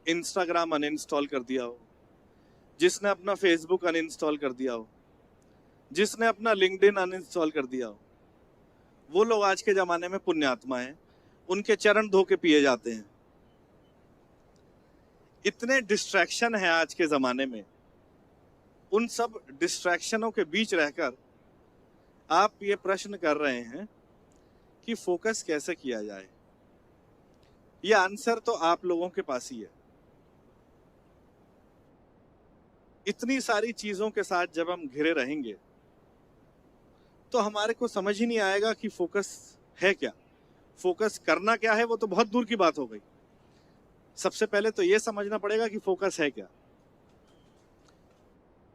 इंस्टाग्राम अनइंस्टॉल कर दिया हो, जिसने अपना फेसबुक अनइंस्टॉल कर दिया हो, जिसने अपना लिंक्डइन अनइंस्टॉल कर दिया हो, वो लोग आज के जमाने में पुण्यात्मा हैं। उनके चरण धो के पिए जाते हैं। इतने डिस्ट्रैक्शन है आज के जमाने में, उन सब डिस्ट्रैक्शनों के बीच रहकर आप ये प्रश्न कर रहे हैं कि फोकस कैसे किया जाए। ये आंसर तो आप लोगों के पास ही है। इतनी सारी चीजों के साथ जब हम घिरे रहेंगे तो हमारे को समझ ही नहीं आएगा कि फोकस है क्या, फोकस करना क्या है, वो तो बहुत दूर की बात हो गई। सबसे पहले तो ये समझना पड़ेगा कि फोकस है क्या।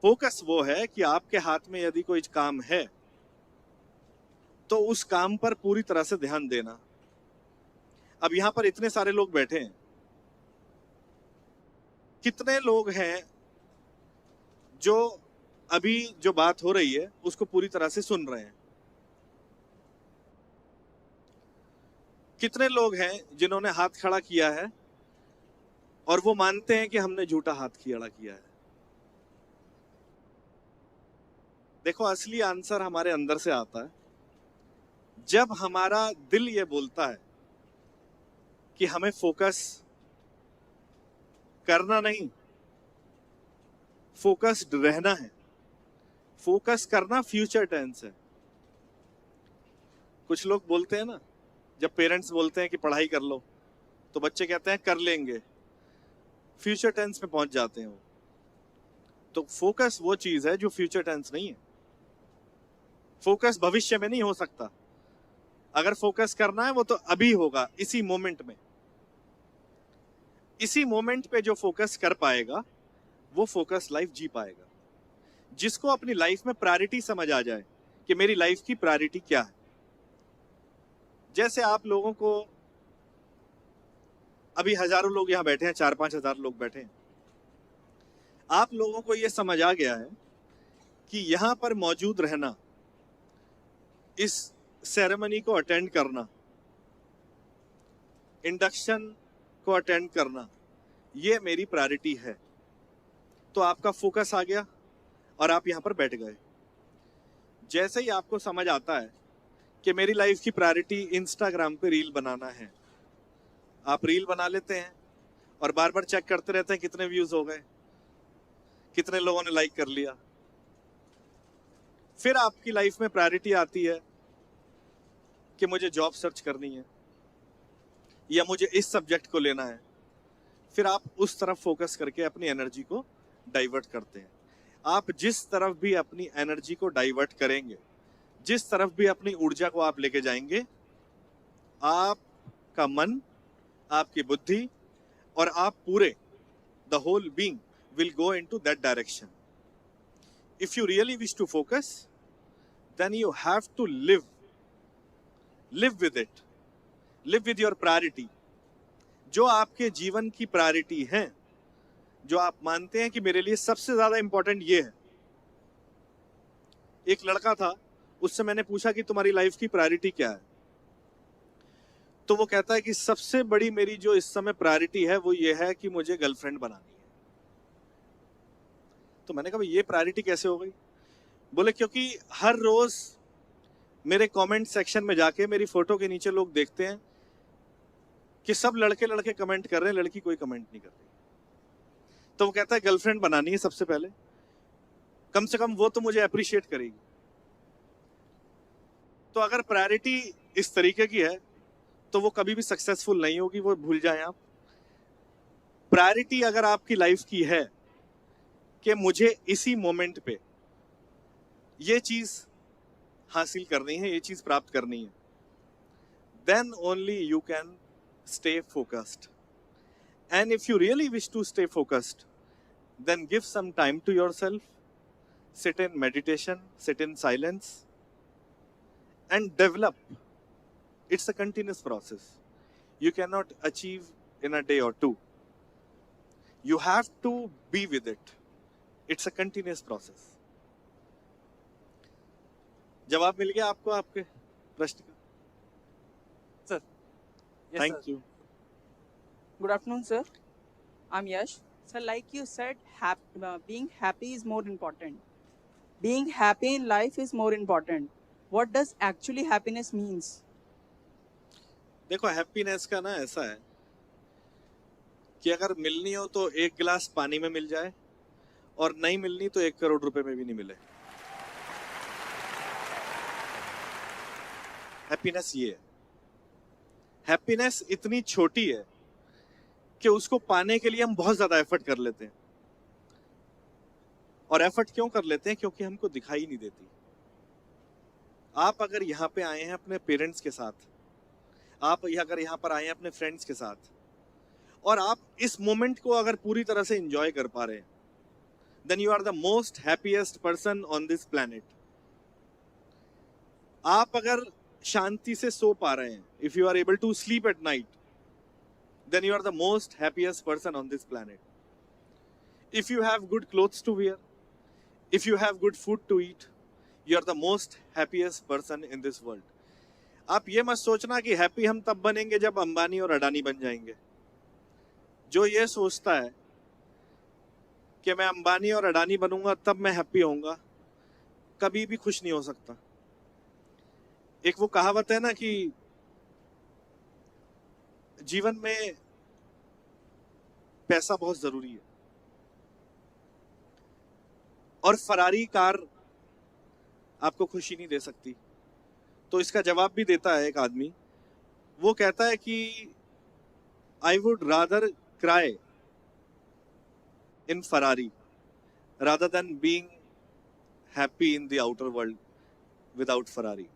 फोकस वो है कि आपके हाथ में यदि कोई काम है तो उस काम पर पूरी तरह से ध्यान देना। अब यहां पर इतने सारे लोग बैठे हैं, कितने लोग हैं जो अभी जो बात हो रही है उसको पूरी तरह से सुन रहे हैं? कितने लोग हैं जिन्होंने हाथ खड़ा किया है और वो मानते हैं कि हमने झूठा हाथ खड़ा किया है? देखो, असली आंसर हमारे अंदर से आता है जब हमारा दिल ये बोलता है कि हमें फोकस करना नहीं, फोकस्ड रहना है। फोकस करना फ्यूचर टेंस है। कुछ लोग बोलते हैं ना, जब पेरेंट्स बोलते हैं कि पढ़ाई कर लो तो बच्चे कहते हैं कर लेंगे, फ्यूचर टेंस में पहुंच जाते हैं वो। तो फोकस वो चीज है जो फ्यूचर टेंस नहीं है। फोकस भविष्य में नहीं हो सकता। अगर फोकस करना है वो तो अभी होगा, इसी मोमेंट में। इसी मोमेंट पे जो फोकस कर पाएगा वो फोकस लाइफ जी पाएगा। जिसको अपनी लाइफ में प्रायोरिटी समझ आ जाए कि मेरी लाइफ की प्रायोरिटी क्या है। जैसे आप लोगों को अभी हजारों लोग यहां बैठे हैं, 4-5 हजार लोग बैठे हैं, आप लोगों को यह समझ आ गया है कि यहां पर मौजूद रहना, इस सेरेमनी को अटेंड करना, इंडक्शन को अटेंड करना, ये मेरी प्रायोरिटी है। तो आपका फोकस आ गया और आप यहां पर बैठ गए। जैसे ही आपको समझ आता है कि मेरी लाइफ की प्रायोरिटी इंस्टाग्राम पे रील बनाना है, आप रील बना लेते हैं और बार बार चेक करते रहते हैं कितने व्यूज हो गए, कितने लोगों ने लाइक कर लिया। फिर आपकी लाइफ में प्रायोरिटी आती है कि मुझे जॉब सर्च करनी है या मुझे इस सब्जेक्ट को लेना है। फिर आप उस तरफ फोकस करके अपनी एनर्जी को डाइवर्ट करते हैं। आप जिस तरफ भी अपनी एनर्जी को डाइवर्ट करेंगे, जिस तरफ भी अपनी ऊर्जा को आप लेके जाएंगे, आपका मन, आपकी बुद्धि और आप पूरे the whole being will go into that direction. If you really wish to focus, then you have to live with it, live with your priority. जो आपके जीवन की प्रायोरिटी है, जो आप मानते हैं कि मेरे लिए सबसे ज्यादा इंपॉर्टेंट ये है। एक लड़का था, उससे मैंने पूछा कि तुम्हारी लाइफ की प्रायोरिटी क्या है, तो वो कहता है कि सबसे बड़ी मेरी जो इस समय प्रायोरिटी है वो ये है कि मुझे गर्लफ्रेंड बनानी है। तो मैंने कहा ये प्रायोरिटी कैसे हो गई? बोले क्योंकि हर रोज मेरे कमेंट सेक्शन में जाके मेरी फोटो के नीचे लोग देखते हैं कि सब लड़के कमेंट कर रहे हैं, लड़की कोई कमेंट नहीं कर रही। तो वो कहता है गर्लफ्रेंड बनानी है सबसे पहले, कम से कम वो तो मुझे अप्रिशिएट करेगी। तो अगर प्रायोरिटी इस तरीके की है तो वो कभी भी सक्सेसफुल नहीं होगी, वो भूल जाएं आप। प्रायोरिटी अगर आपकी लाइफ की है कि मुझे इसी मोमेंट पे ये चीज हासिल करनी है, ये चीज प्राप्त करनी है, then only you can stay focused. And if you really wish to stay focused, then give some time to yourself, sit in meditation, sit in silence, and develop. It's a continuous process. You cannot achieve in a day or two. You have to be with it. It's a continuous process. जवाब मिल गया आपको आपके प्रश्न का? Sir. Yes, Thank sir. you. Good afternoon, sir. I'm Yash. Sir, like you said, being happy is more important. Being happy in life is more important. What does actually happiness means? देखो happiness का ना ऐसा है कि अगर मिलनी हो तो एक गिलास पानी में मिल जाए, और नहीं मिलनी तो 1 करोड़ रुपए में भी नहीं मिले। हैप्पीनेस ये है। हैप्पीनेस इतनी छोटी है कि उसको पाने के लिए हम बहुत ज्यादा एफर्ट कर लेते हैं। और एफर्ट क्यों कर लेते हैं? क्योंकि हमको दिखाई नहीं देती। आप अगर यहाँ पे आए हैं अपने पेरेंट्स के साथ, आप अगर यहाँ पर आए हैं अपने फ्रेंड्स के साथ, और आप इस मोमेंट को अगर पूरी तरह से एंजॉय कर पा रहे हैं, then you are the most happiest person on this planet. आप अगर शांति से सो पा रहे हैं, if you are able to sleep at night, then you are the most happiest person on this planet. If you have good clothes to wear, if you have good food to eat, you are the most happiest person in this world. आप ये मत सोचना कि happy हम तब बनेंगे जब अंबानी और अडानी बन जाएंगे। जो ये सोचता है कि मैं अंबानी और अडानी बनूंगा तब मैं हैप्पी होऊंगा, कभी भी खुश नहीं हो सकता। एक वो कहावत है ना कि जीवन में पैसा बहुत जरूरी है, और फरारी कार आपको खुशी नहीं दे सकती। तो इसका जवाब भी देता है एक आदमी, वो कहता है कि I would rather cry in Ferrari rather than being happy in the outer world without Ferrari.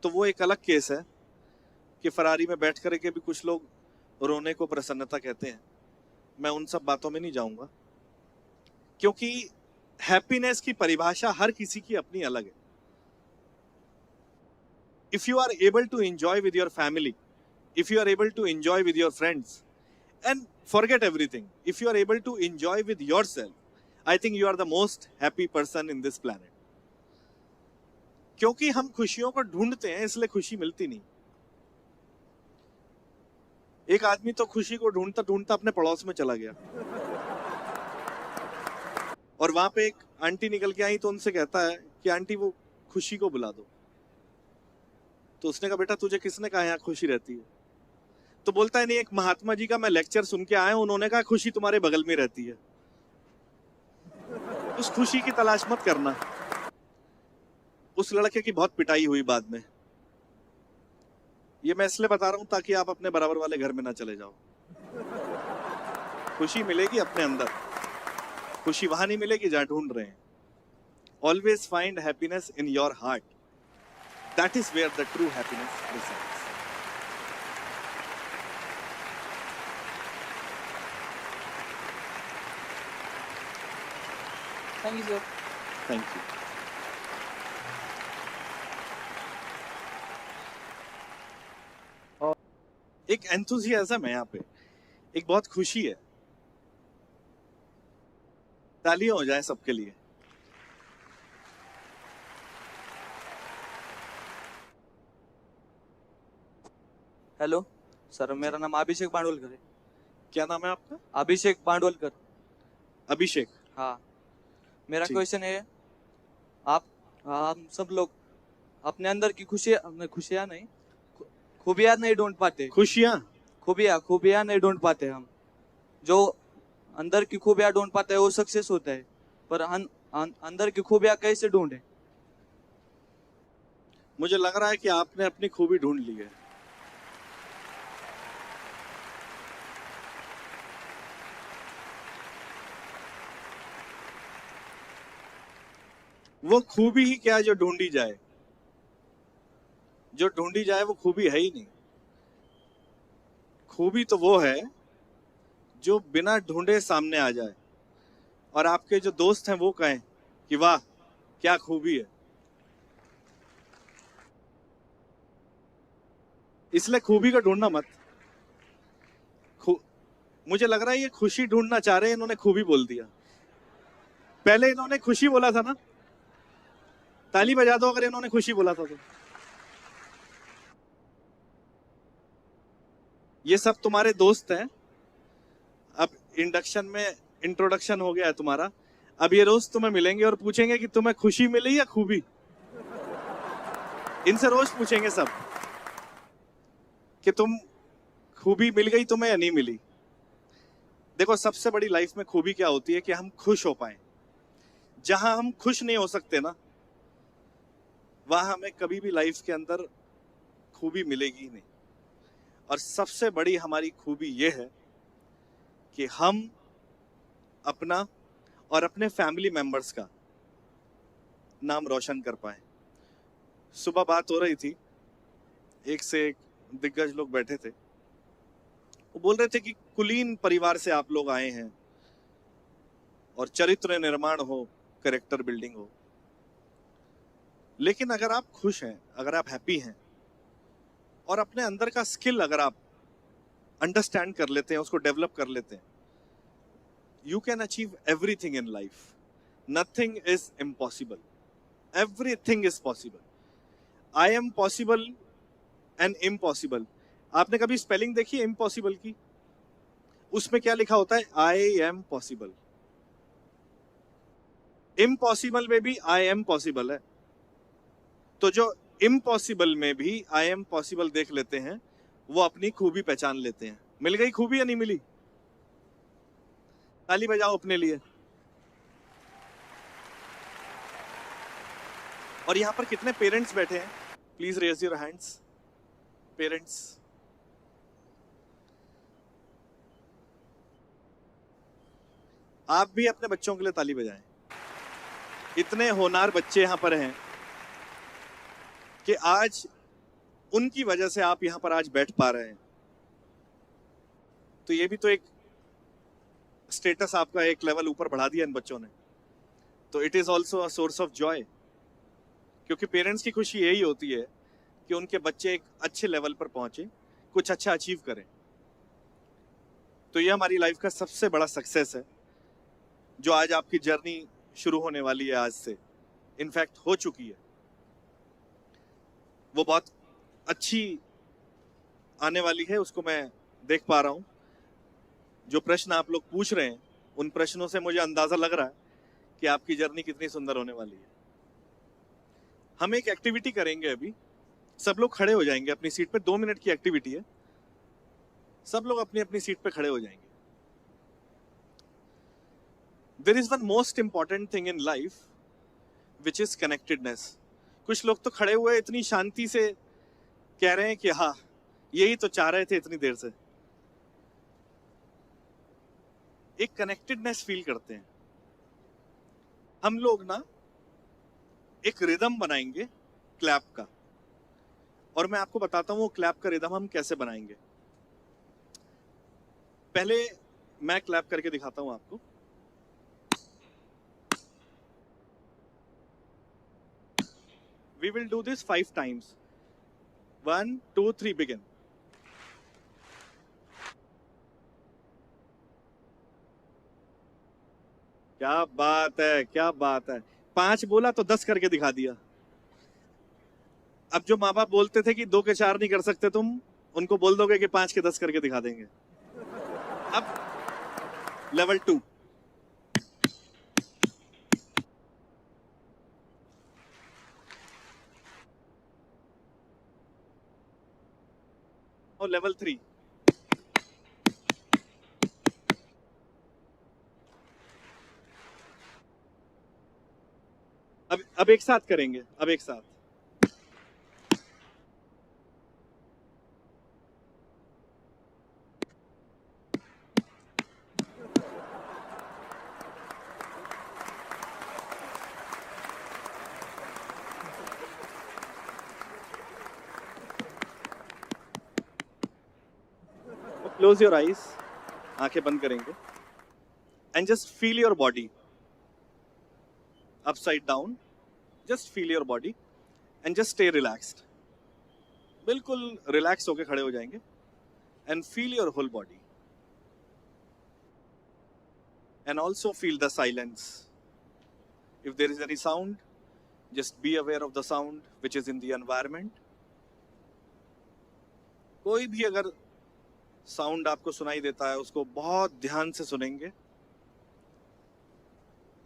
तो वो एक अलग केस है कि फरारी में बैठ करके भी कुछ लोग रोने को प्रसन्नता कहते हैं। मैं उन सब बातों में नहीं जाऊंगा, क्योंकि हैप्पीनेस की परिभाषा हर किसी की अपनी अलग है। If you are able to enjoy with your family, if you are able to enjoy with your friends, and forget everything, if you are able to enjoy with yourself, I think you are the most happy person in this planet. क्योंकि हम खुशियों को ढूंढते हैं, इसलिए खुशी मिलती नहीं। एक आदमी तो खुशी को ढूंढता ढूंढता अपने पड़ोस में चला गया, और वहां पे एक आंटी निकल के आई तो उनसे कहता है कि आंटी वो खुशी को बुला दो। तो उसने कहा बेटा तुझे किसने कहा यहाँ खुशी रहती है? तो बोलता है नहीं, एक महात्मा जी का मैं लेक्चर सुन के आया, उन्होंने कहा खुशी तुम्हारे बगल में रहती है। उस खुशी की तलाश मत करना। उस लड़के की बहुत पिटाई हुई बाद में। ये मैं इसलिए बता रहा हूं ताकि आप अपने बराबर वाले घर में ना चले जाओ। खुशी मिलेगी अपने अंदर, खुशी वहां नहीं मिलेगी जहां ढूंढ रहे हैं। Always find happiness in your heart. That is where the true happiness resides. Thank you, sir. Thank you. एक एंथुजियाज्म है यहाँ पे, एक बहुत खुशी है। तालियां हो जाए सबके लिए। हेलो सर, मेरा नाम अभिषेक बांडवलकर है। क्या नाम है आपका? अभिषेक बांडवलकर। अभिषेक। हाँ, मेरा ठीक। क्वेश्चन है, आप हम सब लोग अपने अंदर की खुशियाँ नहीं, खूबियाँ नहीं ढूंढ पाते। खूबियाँ नहीं ढूंढ पाते। हम जो अंदर की खूबियाँ ढूंढ पाते हैं वो सक्सेस होता है, पर अंदर की खूबियाँ कैसे ढूंढे? मुझे लग रहा है कि आपने अपनी खूबी ढूंढ ली है। वो खूबी ही क्या जो ढूंढी जाए। जो ढूंढी जाए वो खूबी है ही नहीं। खूबी तो वो है जो बिना ढूंढे सामने आ जाए और आपके जो दोस्त हैं वो कहें कि वाह क्या खूबी है। इसलिए खूबी का ढूंढना मत। मुझे लग रहा है ये खुशी ढूंढना चाह रहे हैं, इन्होंने खूबी बोल दिया। पहले इन्होंने खुशी बोला था ना, ताली बजा दो अगर इन्होंने खुशी बोला था तो। ये सब तुम्हारे दोस्त हैं। अब इंडक्शन में इंट्रोडक्शन हो गया है तुम्हारा। अब ये रोज तुम्हें मिलेंगे और पूछेंगे कि तुम्हें खुशी मिली या खूबी। इनसे रोज पूछेंगे सब कि तुम खूबी मिल गई तुम्हें या नहीं मिली। देखो सबसे बड़ी लाइफ में खूबी क्या होती है कि हम खुश हो पाए। जहां हम खुश नहीं हो सकते ना, वहां हमें कभी भी लाइफ के अंदर खूबी मिलेगी ही नहीं। और सबसे बड़ी हमारी खूबी यह है कि हम अपना और अपने फैमिली मेंबर्स का नाम रोशन कर पाए। सुबह बात हो रही थी, एक से एक दिग्गज लोग बैठे थे। वो बोल रहे थे कि कुलीन परिवार से आप लोग आए हैं और चरित्र निर्माण हो, कैरेक्टर बिल्डिंग हो। लेकिन अगर आप खुश हैं, अगर आप हैप्पी हैं और अपने अंदर का स्किल अगर आप अंडरस्टैंड कर लेते हैं, उसको डेवलप कर लेते हैं, you can achieve everything in life. Nothing is impossible, everything is possible. I am possible and impossible. आपने कभी स्पेलिंग देखी है इम्पॉसिबल की? उसमें क्या लिखा होता है? I am possible. इम्पॉसिबल में भी आई एम पॉसिबल है। तो जो इम्पॉसिबल में भी आई एम पॉसिबल देख लेते हैं, वो अपनी खूबी पहचान लेते हैं। मिल गई खूबी या नहीं मिली? ताली बजाओ अपने लिए। और यहां पर कितने पेरेंट्स बैठे हैं? Please raise your hands. Parents, आप भी अपने बच्चों के लिए ताली बजाएं। इतने होनहार बच्चे यहां पर हैं कि आज उनकी वजह से आप यहां पर आज बैठ पा रहे हैं। तो ये भी तो एक स्टेटस आपका एक लेवल ऊपर बढ़ा दिया इन बच्चों ने। तो it is also a source of Joy, क्योंकि पेरेंट्स की खुशी यही होती है कि उनके बच्चे एक अच्छे लेवल पर पहुंचे, कुछ अच्छा अचीव करें। तो ये हमारी लाइफ का सबसे बड़ा सक्सेस है, जो आज आपकी जर्नी शुरू होने वाली है आज से, इनफैक्ट हो चुकी है। वो बहुत अच्छी आने वाली है, उसको मैं देख पा रहा हूं। जो प्रश्न आप लोग पूछ रहे हैं, उन प्रश्नों से मुझे अंदाजा लग रहा है कि आपकी जर्नी कितनी सुंदर होने वाली है। हम एक एक्टिविटी करेंगे अभी। सब लोग खड़े हो जाएंगे अपनी सीट पे। 2 मिनट की एक्टिविटी है। सब लोग अपनी अपनी सीट पे खड़े हो जाएंगे। There is one most important thing in life which is connectedness. कुछ लोग तो खड़े हुए इतनी शांति से कह रहे हैं कि हाँ, यही तो चाह रहे थे इतनी देर से। एक कनेक्टेडनेस फील करते हैं। हम लोग ना एक रिदम बनाएंगे क्लैप का, और मैं आपको बताता हूं वो क्लैप का रिदम हम कैसे बनाएंगे। पहले मैं क्लैप करके दिखाता हूं आपको। We will do this 5 times. 1, 2, 3, begin. क्या बात है, क्या बात है। 5 बोला तो 10 करके दिखा दिया। अब जो माँ बाप बोलते थे कि 2 के 4 नहीं कर सकते तुम, उनको बोल दोगे कि 5 के 10 करके दिखा देंगे। अब लेवल 2। और लेवल 3। अब एक साथ करेंगे, अब एक साथ। Close your eyes. आंखें बंद करेंगे. And just feel your body. Upside down. Just feel your body. And just stay relaxed. बिल्कुल relax होके खड़े हो जाएंगे. And feel your whole body. And also feel the silence. If there is any sound, just be aware of the sound which is in the environment. कोई भी अगर sound आपको सुनाई देता है उसको बहुत ध्यान से सुनेंगे.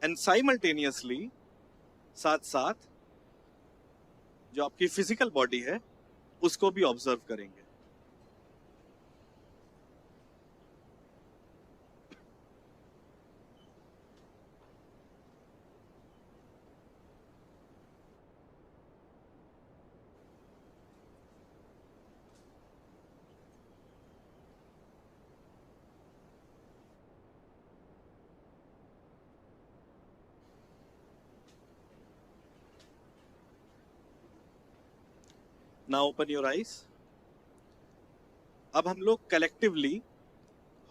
एंड साइमल्टेनियसली साथ साथ जो आपकी फिजिकल बॉडी है उसको भी ऑब्जर्व करेंगे. Now open your eyes. अब हम लोग कलेक्टिवली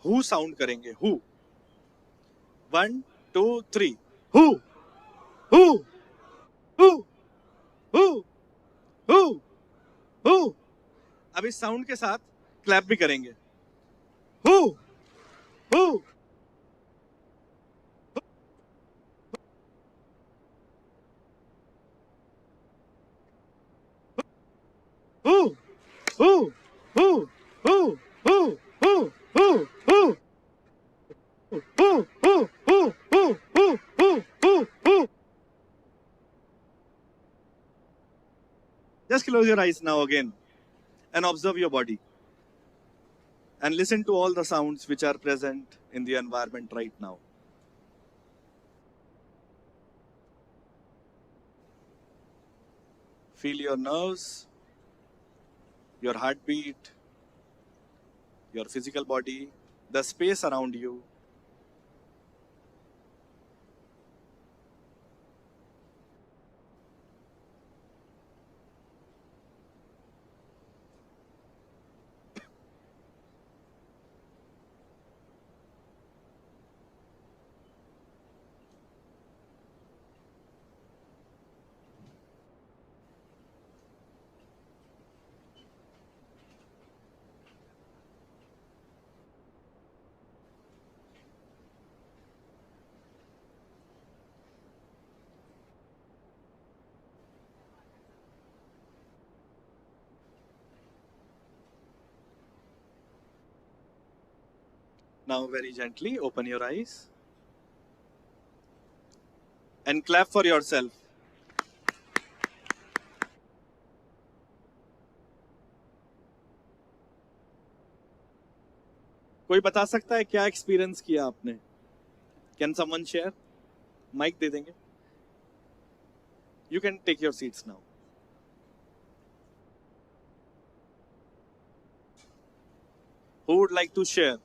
हु साउंड करेंगे. Who. 1 2 3. Who who who who who who. अब इस साउंड के साथ क्लैप भी करेंगे. Who who who who who who who who who who who. Just close your eyes now again and observe your body and listen to all the sounds which are present in the environment right now. Feel your nerves, your heartbeat, your physical body, the space around you. Now very gently open your eyes and clap for yourself. कोई बता सकता है क्या experience किया आपने? Can someone share? Mic दे देंगे. You can take your seats now. Who would like to share?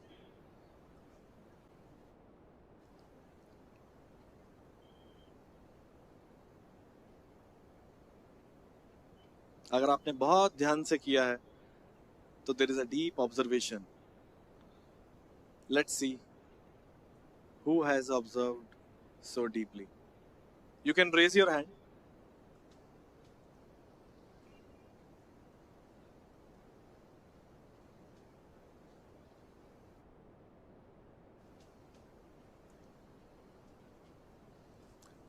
अगर आपने बहुत ध्यान से किया है तो there is a deep observation. Let's see who has observed so deeply. You can raise your hand.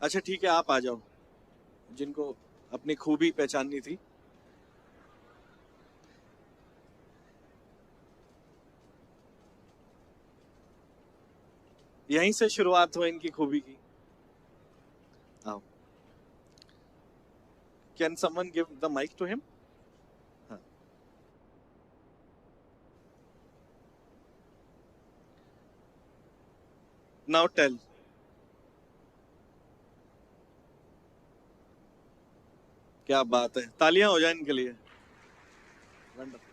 अच्छा ठीक है, आप आ जाओ जिनको अपनी खूबी पहचाननी थी. यहीं से शुरुआत हो इनकी खूबी की. आओ. Can someone give the mic to him? Now tell. क्या बात है, तालियां हो जाए इनके लिए. Wonderful.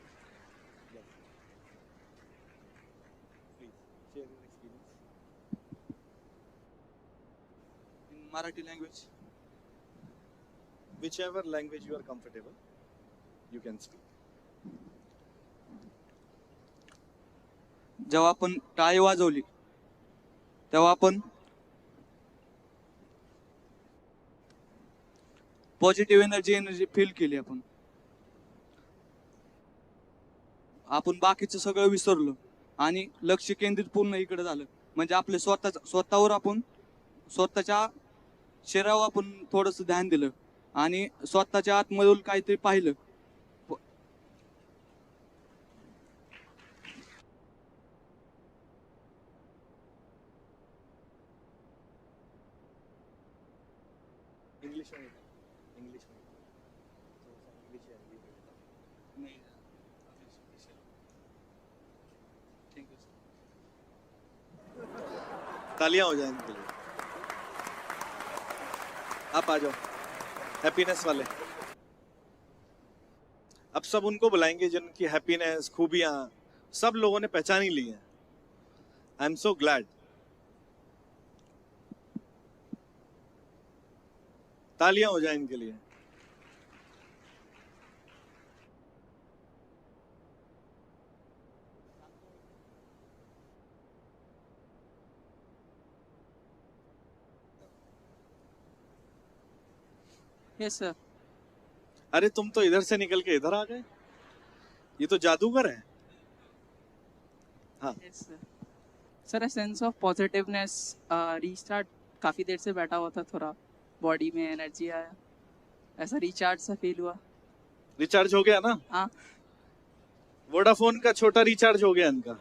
Marathi language. Whichever language you are comfortable, you can speak. जेव्हा आपण टाळी वाजवली तेव्हा आपण पॉझिटिव्ह एनर्जी फील केली. आपण बाकीचं सगळं विसरलो आणि लक्ष केंद्रित पूर्ण इकडे झालं. म्हणजे आपले स्वतःवर आपण स्वतःच्या शरीरावर आपण थोडस ध्यान दिलं आणि स्वतःच्या आतमधून काहीतरी पाहिलं. इंग्लिश में तालियां हो जाए इनके लिए. आप आ जाओ हैप्पीनेस वाले. अब सब उनको बुलाएंगे जिनकी हैप्पीनेस खूबियां सब लोगों ने पहचान ही ली हैं. I am so glad. तालियां हो जाए इनके लिए. Yes sir. अरे तुम तो इधर से निकल के इधर आ गए. ये तो जादूगर है. हाँ yes sir. Sir a sense of positiveness, restart. काफी देर से बैठा हुआ था, थोड़ा बॉडी में एनर्जी आया, ऐसा रिचार्ज सा फील हुआ. रिचार्ज हो गया ना. हाँ. वोडाफोन का छोटा रिचार्ज हो गया इनका.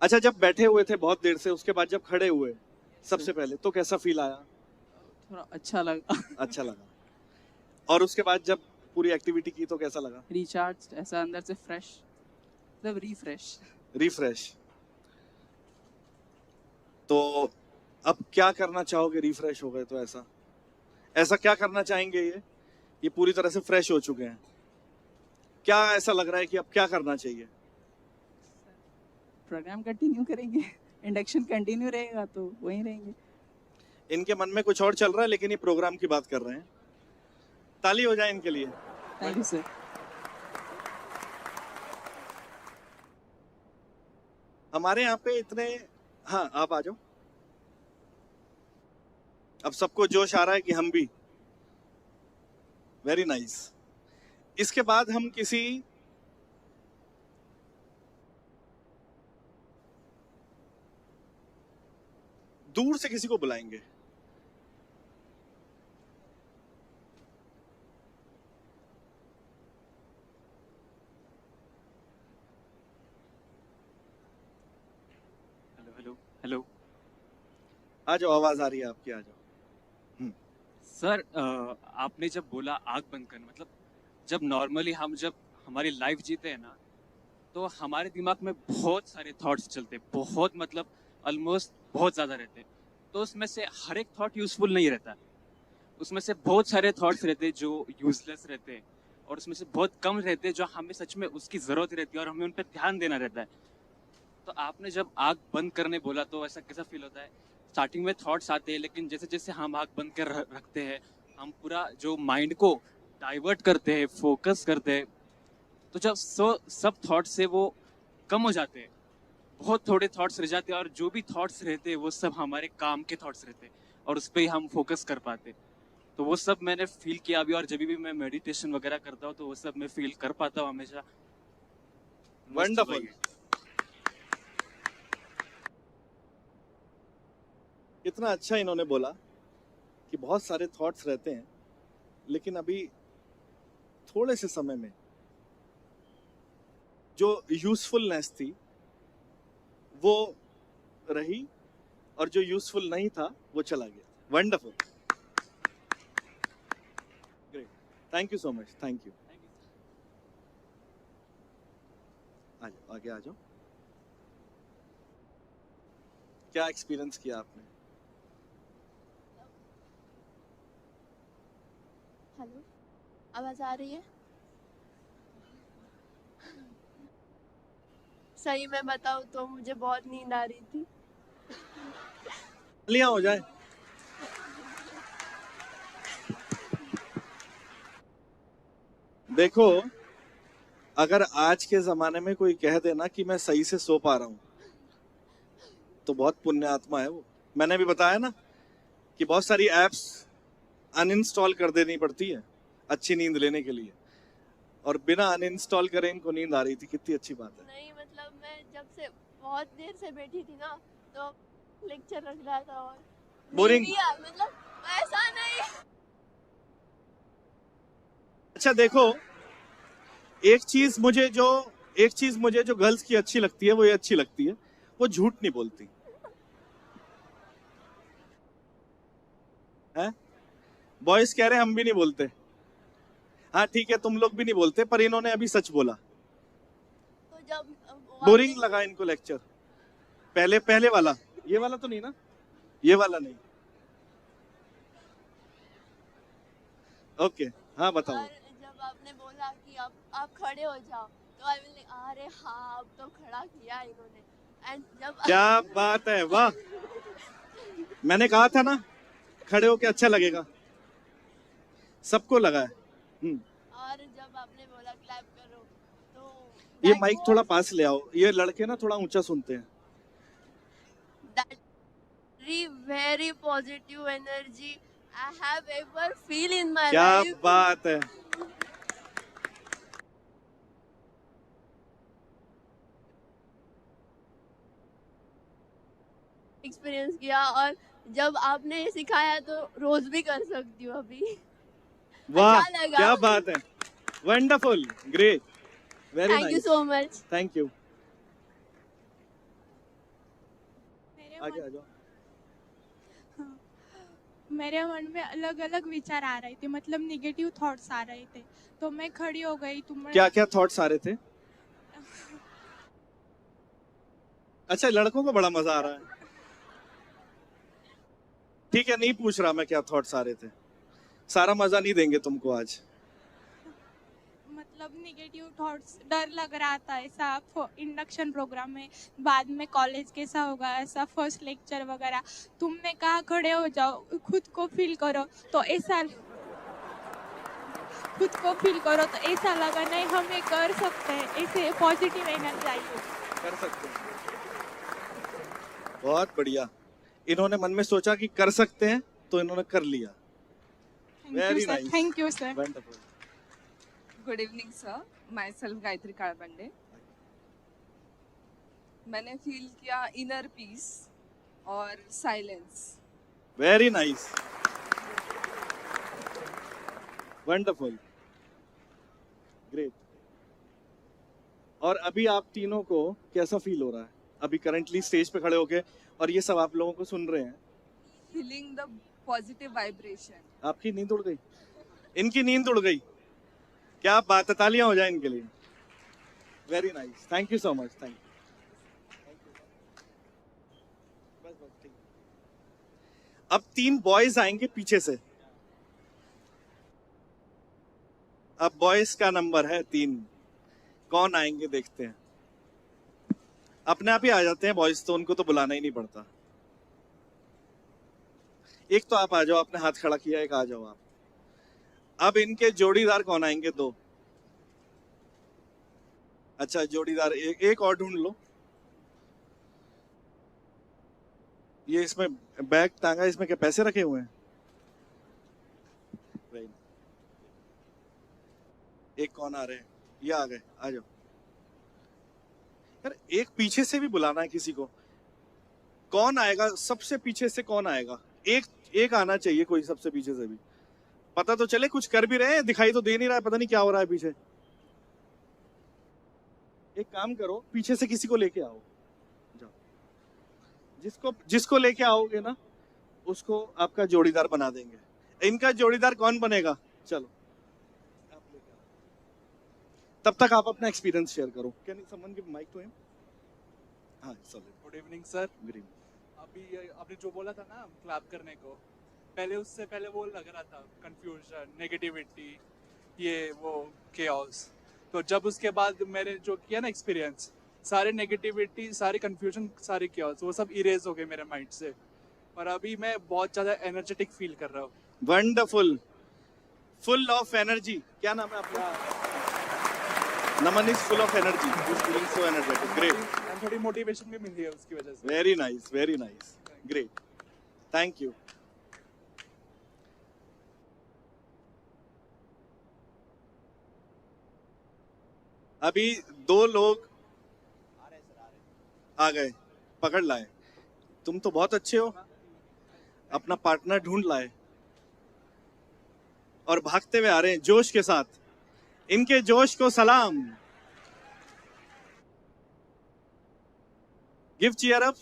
अच्छा, जब बैठे हुए थे बहुत देर से, उसके बाद जब खड़े हुए सबसे पहले तो कैसा फील आया? थोड़ा अच्छा लगा. अच्छा लगा. और उसके बाद जब पूरी एक्टिविटी की तो कैसा लगा? रिचार्ज, ऐसा अंदर से फ्रेश, मतलब रिफ्रेश. तो अब क्या करना चाहोगे? रिफ्रेश हो गए तो ऐसा क्या करना चाहेंगे? ये पूरी तरह से फ्रेश हो चुके हैं. क्या ऐसा लग रहा है कि अब क्या करना चाहिए? प्रोग्राम कंटिन्यू करेंगे. इंडक्शन कंटिन्यू रहेगा तो वहीं रहेंगे. इनके मन में कुछ और चल रहा है, लेकिन ये प्रोग्राम की बात कर रहे हैं. ताली हो जाए इनके लिए. Thank you sir. हमारे यहाँ पे इतने. हाँ, आप आ जाओ. अब सबको जोश आ रहा है कि हम भी. Very nice. इसके बाद हम किसी दूर से किसी को बुलाएंगे. हेलो. आ जाओ, आवाज आ रही है आपकी. आ जाओ. सर, आपने जब बोला आग बंद करना, मतलब जब नॉर्मली हम जब हमारी लाइफ जीते हैं ना, तो हमारे दिमाग में बहुत सारे थॉट्स चलते हैं, बहुत मतलब ऑलमोस्ट बहुत ज़्यादा रहते हैं. तो उसमें से हर एक थॉट यूजफुल नहीं रहता. उसमें से बहुत सारे थॉट्स रहते हैं जो यूजलेस रहते हैं, और उसमें से बहुत कम रहते हैं जो हमें सच में उसकी ज़रूरत रहती है और हमें उन पर ध्यान देना रहता है. तो आपने जब आग बंद करने बोला तो ऐसा कैसा फील होता है? स्टार्टिंग में थॉट्स आते हैं, लेकिन जैसे जैसे हम आग बंद कर रखते हैं, हम पूरा जो माइंड को डाइवर्ट करते हैं, फोकस करते हैं, तो जब सब थॉट्स है वो कम हो जाते हैं, बहुत थोड़े थॉट्स रह जाते हैं, और जो भी थॉट्स रहते हैं वो सब हमारे काम के थॉट्स रहते हैं और उस पर ही हम फोकस कर पाते हैं. तो वो सब मैंने फील किया अभी, और जब भी मैं मेडिटेशन वगैरह करता हूँ तो वो सब मैं फील कर पाता हूँ हमेशा. वंडरफुल. इतना अच्छा इन्होंने बोला कि बहुत सारे थॉट्स रहते हैं, लेकिन अभी थोड़े से समय में जो यूजफुलनेस थी वो रही, और जो यूजफुल नहीं था वो चला गया. Wonderful. Great. Thank you so much. Thank you. आ जाओ, आगे आ जाओ. क्या एक्सपीरियंस किया आपने? हेलो, आवाज आ रही है? सही में बताऊं तो मुझे बहुत नींद आ रही थी. लिया हो जाए. देखो, अगर आज के जमाने में कोई कह देना कि मैं सही से सो पा रहा हूं तो बहुत पुण्य आत्मा है वो। मैंने भी बताया ना कि बहुत सारी एप्स अनइंस्टॉल कर देनी पड़ती है अच्छी नींद लेने के लिए, और बिना अनइंस्टॉल करे इनको नींद आ रही थी। कितनी अच्छी बात है। नहीं मतलब मैं जब से बहुत देर से बैठी थी ना तो लेक्चर रख रहा था और बोरिंग मतलब ऐसा नहीं। अच्छा देखो, एक चीज मुझे जो गर्ल्स की अच्छी लगती है वो ये अच्छी लगती है, वो झूठ नहीं बोलती है। बॉयज कह रहे हैं हम भी नहीं बोलते। हाँ ठीक है, तुम लोग भी नहीं बोलते, पर इन्होंने अभी सच बोला। तो जब बोरिंग लगा इनको लेक्चर। पहले वाला, ये वाला तो नहीं ना, ये वाला नहीं। ओके हाँ बताओ। और जब आपने बोला कि आप खड़े हो जाओ तो आई विल अरे हाँ अब तो खड़ा किया इन्होंने। एंड जब क्या बात है, वाह। मैंने कहा था ना खड़े होके अच्छा लगेगा, सबको लगा है। और जब आपने बोला क्लैप करो तो ये माइक थोड़ा पास ले आओ, ये लड़के ना थोड़ा ऊंचा सुनते हैं। very positive energy I have ever feel in my क्या life. बात है। एक्सपीरियंस किया और जब आपने ये सिखाया तो रोज भी कर सकती हूँ अभी। वाह अच्छा लगा। क्या बात है, wonderful, great, very thank you so much. Thank you. आगे आ जाओ। मेरे मन में अलग अलग विचार आ रहे थे, मतलब निगेटिव थॉट्स आ रहे थे, तो मैं खड़ी हो गई। क्या क्या थॉट्स आ रहे थे? अच्छा लड़कों को बड़ा मजा आ रहा है। ठीक है, नहीं पूछ रहा मैं क्या थॉट्स आ रहे थे, सारा मजा नहीं देंगे तुमको आज। मतलब निगेटिव थॉट्स, डर लग रहा था ऐसा इंडक्शन प्रोग्राम में, बाद में कॉलेज कैसा होगा, ऐसा फर्स्ट लेक्चर वगैरह। तुमने कहा खड़े हो जाओ, खुद को फील करो, तो ऐसा लगा नहीं हम ये कर सकते हैं, ऐसे पॉजिटिव एनर्जी आई कर सकते हैं। बहुत बढ़िया, इन्होंने मन में सोचा कि कर सकते हैं तो इन्होंने कर लिया। Very nice, thank you sir. Wonderful. Good evening sir, myself Gayatri Kalbande. मैंने फील किया इनर पीस और silence. Very nice, wonderful, great. और अभी आप तीनों को कैसा फील हो रहा है अभी करंटली स्टेज पे खड़े होके, और ये सब आप लोगों को सुन रहे हैं? Feeling the positive vibration. आपकी नींद उड़ गई, इनकी नींद उड़ गई। क्या बात है, तालियां हो जाए इनके लिए। Very nice, thank you so much, thank you. अब 3 बॉयज आएंगे पीछे से। अब बॉयज का नंबर है 3, कौन आएंगे देखते हैं। अपने आप ही आ जाते हैं बॉयज, तो उनको तो बुलाना ही नहीं पड़ता। एक तो आप आ जाओ, आपने हाथ खड़ा किया, एक आ जाओ आप। अब इनके जोड़ीदार कौन आएंगे? 2। अच्छा जोड़ीदार एक और ढूंढ लो। ये इसमें बैग टांगा, इसमें क्या पैसे रखे हुए हैं? एक कौन आ रहे हैं? ये आ गए, आ जाओ यार। एक पीछे से भी बुलाना है किसी को। कौन आएगा सबसे पीछे से? कौन आएगा? एक आना चाहिए कोई सबसे पीछे से भी, पता तो चले कुछ कर भी रहे हैं, दिखाई तो दे नहीं रहा है, पता नहीं क्या हो रहा है पीछे। एक काम करो, पीछे से किसी को लेके आओ, जाओ। जिसको लेके आओगे ना उसको आपका जोड़ीदार बना देंगे। इनका जोड़ीदार कौन बनेगा? चलो आप लेके आओ। तब तक आप अपना एक्सपीरियंस शेयर करो। Can someone give mike to him? हाँ sorry. Good evening sir. Good evening. अभी आपने जो बोला था ना क्लैप करने को, पहले उससे पहले वो लग रहा था कंफ्यूजन, नेगेटिविटी, ये वो केओस। तो जब उसके बाद मैंने जो किया ना एक्सपीरियंस, सारे नेगेटिविटी, सारे कंफ्यूजन, सारे केओस वो सब इरेज हो गए मेरे माइंड से, और अभी मैं बहुत ज़्यादा एनर्जेटिक फील कर रहा हूँ। Wonderful, full of energy. क्या नाम है आपका? नमन is full of energy. He's feeling so energetic. Great. And थोड़ी मोटिवेशन भी मिली है उसकी वजह से. Very nice. Very nice. Great. Thank you. अभी 2 लोग आ गए, पकड़ लाए. तुम तो बहुत अच्छे हो, अपना पार्टनर ढूंढ लाए और भागते हुए आ रहे हैं जोश के साथ. इनके जोश को सलाम. Give cheer up.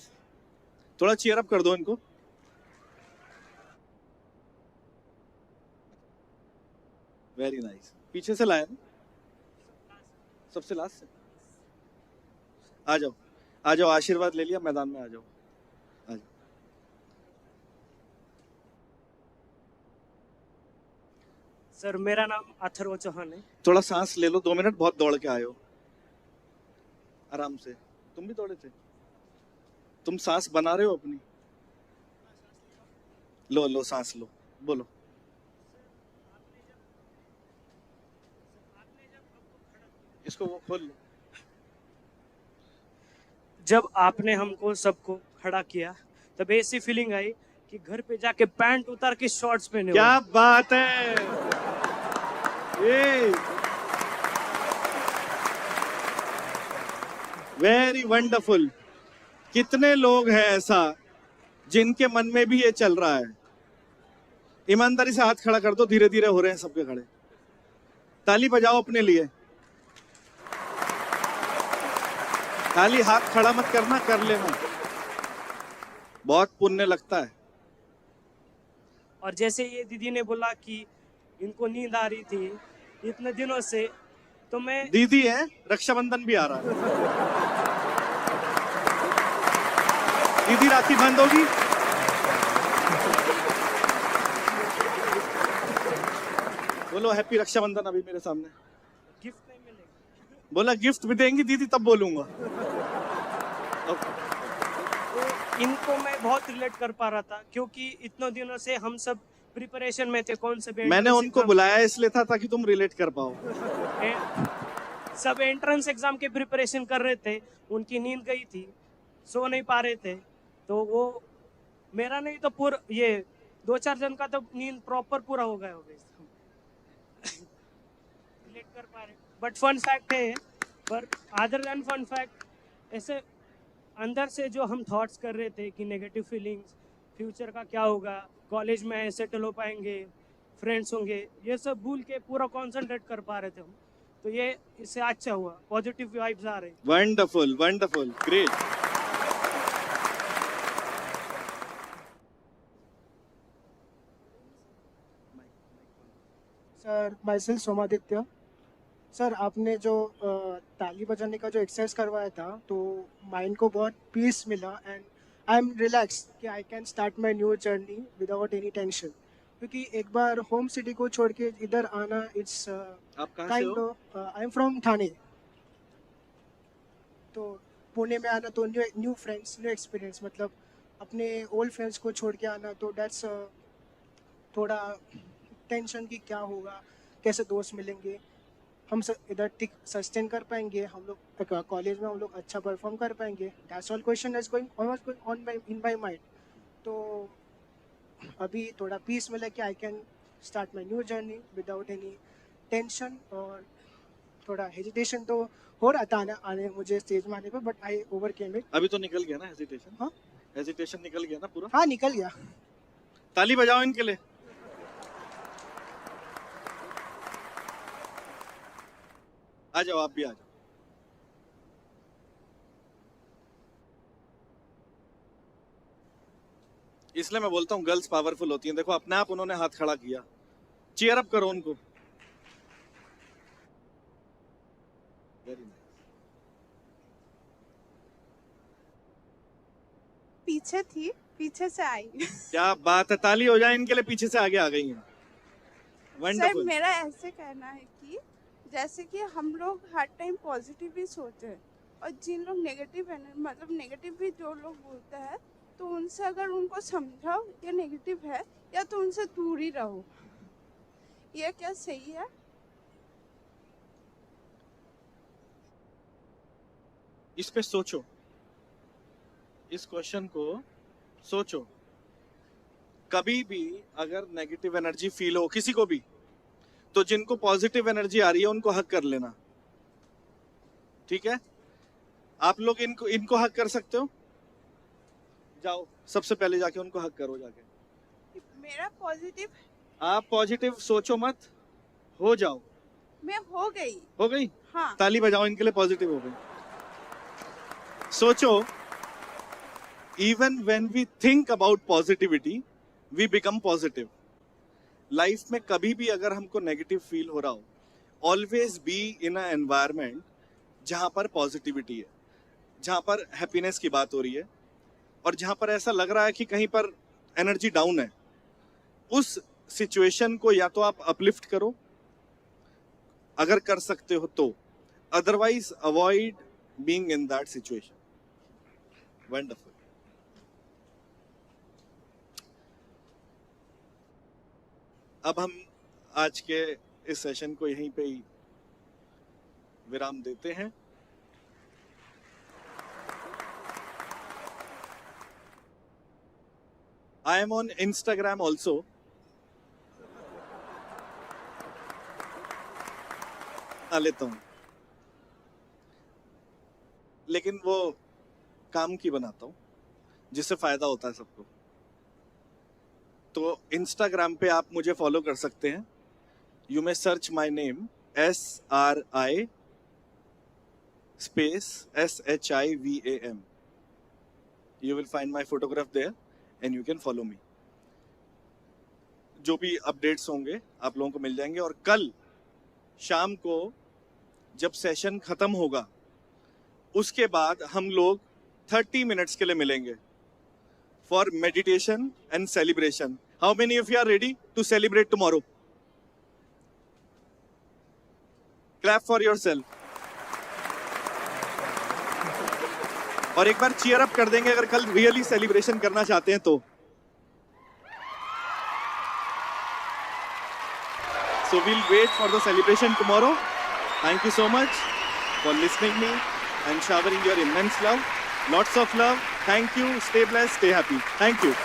थोड़ा चीयर अप कर दो इनको. Very nice. पीछे से लाया ना, सबसे लास्ट से. आ जाओ, आ जाओ. आशीर्वाद ले लिया, मैदान में आ जाओ. आ जाओ. सर मेरा नाम अथर्व चौहान है. थोड़ा सांस ले लो. 2 मिनट बहुत दौड़ के आए हो. आराम से. तुम भी दौड़े थे. तुम सांस बना रहे हो अपनी. लो लो सांस लो. बोलो. इसको वो खोल लो. जब आपने हमको सबको खड़ा किया तब ऐसी फीलिंग आई कि घर पे जाके पैंट उतार के शॉर्ट्स पहने. क्या बात है. ये वेरी वंडरफुल. कितने लोग हैं ऐसा जिनके मन में भी ये चल रहा है. ईमानदारी से हाथ खड़ा कर दो. धीरे धीरे हो रहे हैं सबके खड़े. ताली बजाओ अपने लिए. खाली हाथ खड़ा मत करना, कर लेना. बहुत पुण्य लगता है. और जैसे ये दीदी ने बोला कि इनको नींद आ रही थी इतने दिनों से, तो मैं. दीदी है, रक्षाबंधन भी आ रहा है. दीदी राखी बांधोगी. बोलो हैप्पी रक्षाबंधन अभी मेरे सामने. गिफ्ट नहीं मिलेगा. बोला गिफ्ट भी देंगी दीदी तब बोलूंगा. तो इनको मैं बहुत रिलेट कर पा रहा था क्योंकि इतने दिनों से हम सब प्रिपरेशन में थे. कौन से मैंने उनको बुलाया इसलिए था ताकि तुम रिलेट कर पाओ. सब एंट्रेंस एग्जाम के प्रिपरेशन कर रहे थे. उनकी नींद गई थी, सो नहीं पा रहे थे. तो वो मेरा नहीं तो पूरा ये 2-4 जन का तो नींद प्रॉपर पूरा हो गया होगा. रिलेट कर पा रहे. बट फन फैक्ट है, पर अदर देन फन फैक्ट, ऐसे अंदर से जो हम थॉट्स कर रहे थे कि नेगेटिव फीलिंग्स, फ्यूचर का क्या होगा, कॉलेज में सेटल हो पाएंगे, फ्रेंड्स होंगे, ये सब भूल के पूरा कंसंट्रेट कर पा रहे थे हम. तो ये इससे अच्छा हुआ. पॉजिटिव वाइब्स आ रहे. Wonderful wonderful. Great. Sir myself Somaditya. Sir आपने जो ताली बजाने का जो एक्सरसाइज करवाया था तो माइंड को बहुत पीस मिला एंड आई एम रिलैक्स कि I can start my new journey without any tension. क्योंकि एक बार होम सिटी को छोड़ के इधर आना it's kind of. I am from Thane. तो पुणे में आना तो न्यू फ्रेंड्स, न्यू एक्सपीरियंस. मतलब अपने ओल्ड फ्रेंड्स को छोड़ के आना तो डेट्स थोड़ा टेंशन की क्या होगा, कैसे दोस्त मिलेंगे, हम इधर टिक सस्टेन कर पाएंगे, हम लोग कॉलेज में हम लोग अच्छा परफॉर्म कर पाएंगे. That's all question is going on in my mind. तो अभी थोड़ा पीस मिला कि I can start my new journey without any tension. और थोड़ा हेजिटेशन तो हो रहा था आने मुझे स्टेज में आने पर, बट आई ओवरकेम इट. अभी तो निकल गया ना हेजिटेशन. हाँ हेजिटेशन निकल गया ना पूरा. हाँ निकल गया. ताली बजाओ इनके लिए. आ जाओ, आप भी आ जाओ. इसलिए मैं बोलता हूँ गर्ल्स पावरफुल होती हैं. देखो अपने आप उन्होंने हाथ खड़ा किया. चीयर अप करो उनको. Very nice. पीछे थी, पीछे से आई. क्या बात है. ताली हो जाए इनके लिए. पीछे से आगे आ गई हैं. Sir wonderful. मेरा ऐसे कहना है कि जैसे कि हम लोग हर टाइम पॉजिटिव ही सोचते हैं और जिन लोग नेगेटिव है मतलब नेगेटिव भी जो लोग बोलते हैं तो उनसे अगर उनको समझाओ ये नेगेटिव है या तो उनसे दूर ही रहो. ये क्या सही है? इस पे सोचो, इस क्वेश्चन को सोचो। कभी भी अगर नेगेटिव एनर्जी फील हो किसी को भी, तो जिनको पॉजिटिव एनर्जी आ रही है उनको हक कर लेना, ठीक है? आप लोग इनको हक कर सकते हो? जाओ सबसे पहले जाके उनको हक करो जाके। मेरा पॉजिटिव, आप पॉजिटिव सोचो मत, हो जाओ। मैं हो गई। हो गई? हाँ। ताली बजाओ इनके लिए, पॉजिटिव हो गई। सोचो, even when we think about positivity we become positive. Life में कभी भी अगर हमको नेगेटिव फील हो रहा हो, always be in a environment जहां पर पॉजिटिविटी है, जहां पर हैप्पीनेस की बात हो रही है, और जहां पर ऐसा लग रहा है कि कहीं पर एनर्जी डाउन है, उस सिचुएशन को या तो आप अपलिफ्ट करो अगर कर सकते हो तो, otherwise avoid being in that situation. Wonderful. अब हम आज के इस सेशन को यहीं पे ही विराम देते हैं। I am on Instagram also. लेता हूँ, लेकिन वो काम की बनाता हूँ जिससे फायदा होता है सबको। तो इंस्टाग्राम पे आप मुझे फॉलो कर सकते हैं। You may search my name SRI space SHIVAM. You will find my photograph there and you can follow me. जो भी अपडेट्स होंगे आप लोगों को मिल जाएंगे। और कल शाम को जब सेशन खत्म होगा, उसके बाद हम लोग 30 मिनट्स के लिए मिलेंगे for meditation and celebration. How many of you are ready to celebrate tomorrow? Clap for yourself. और एक बार चीयर अप कर देंगे अगर कल रियली सेलिब्रेशन करना चाहते हैं तो। So we'll wait for the celebration tomorrow. Thank you so much for listening me and showering your immense love. Lots of love. Thank you. Stay blessed. Stay happy. Thank you.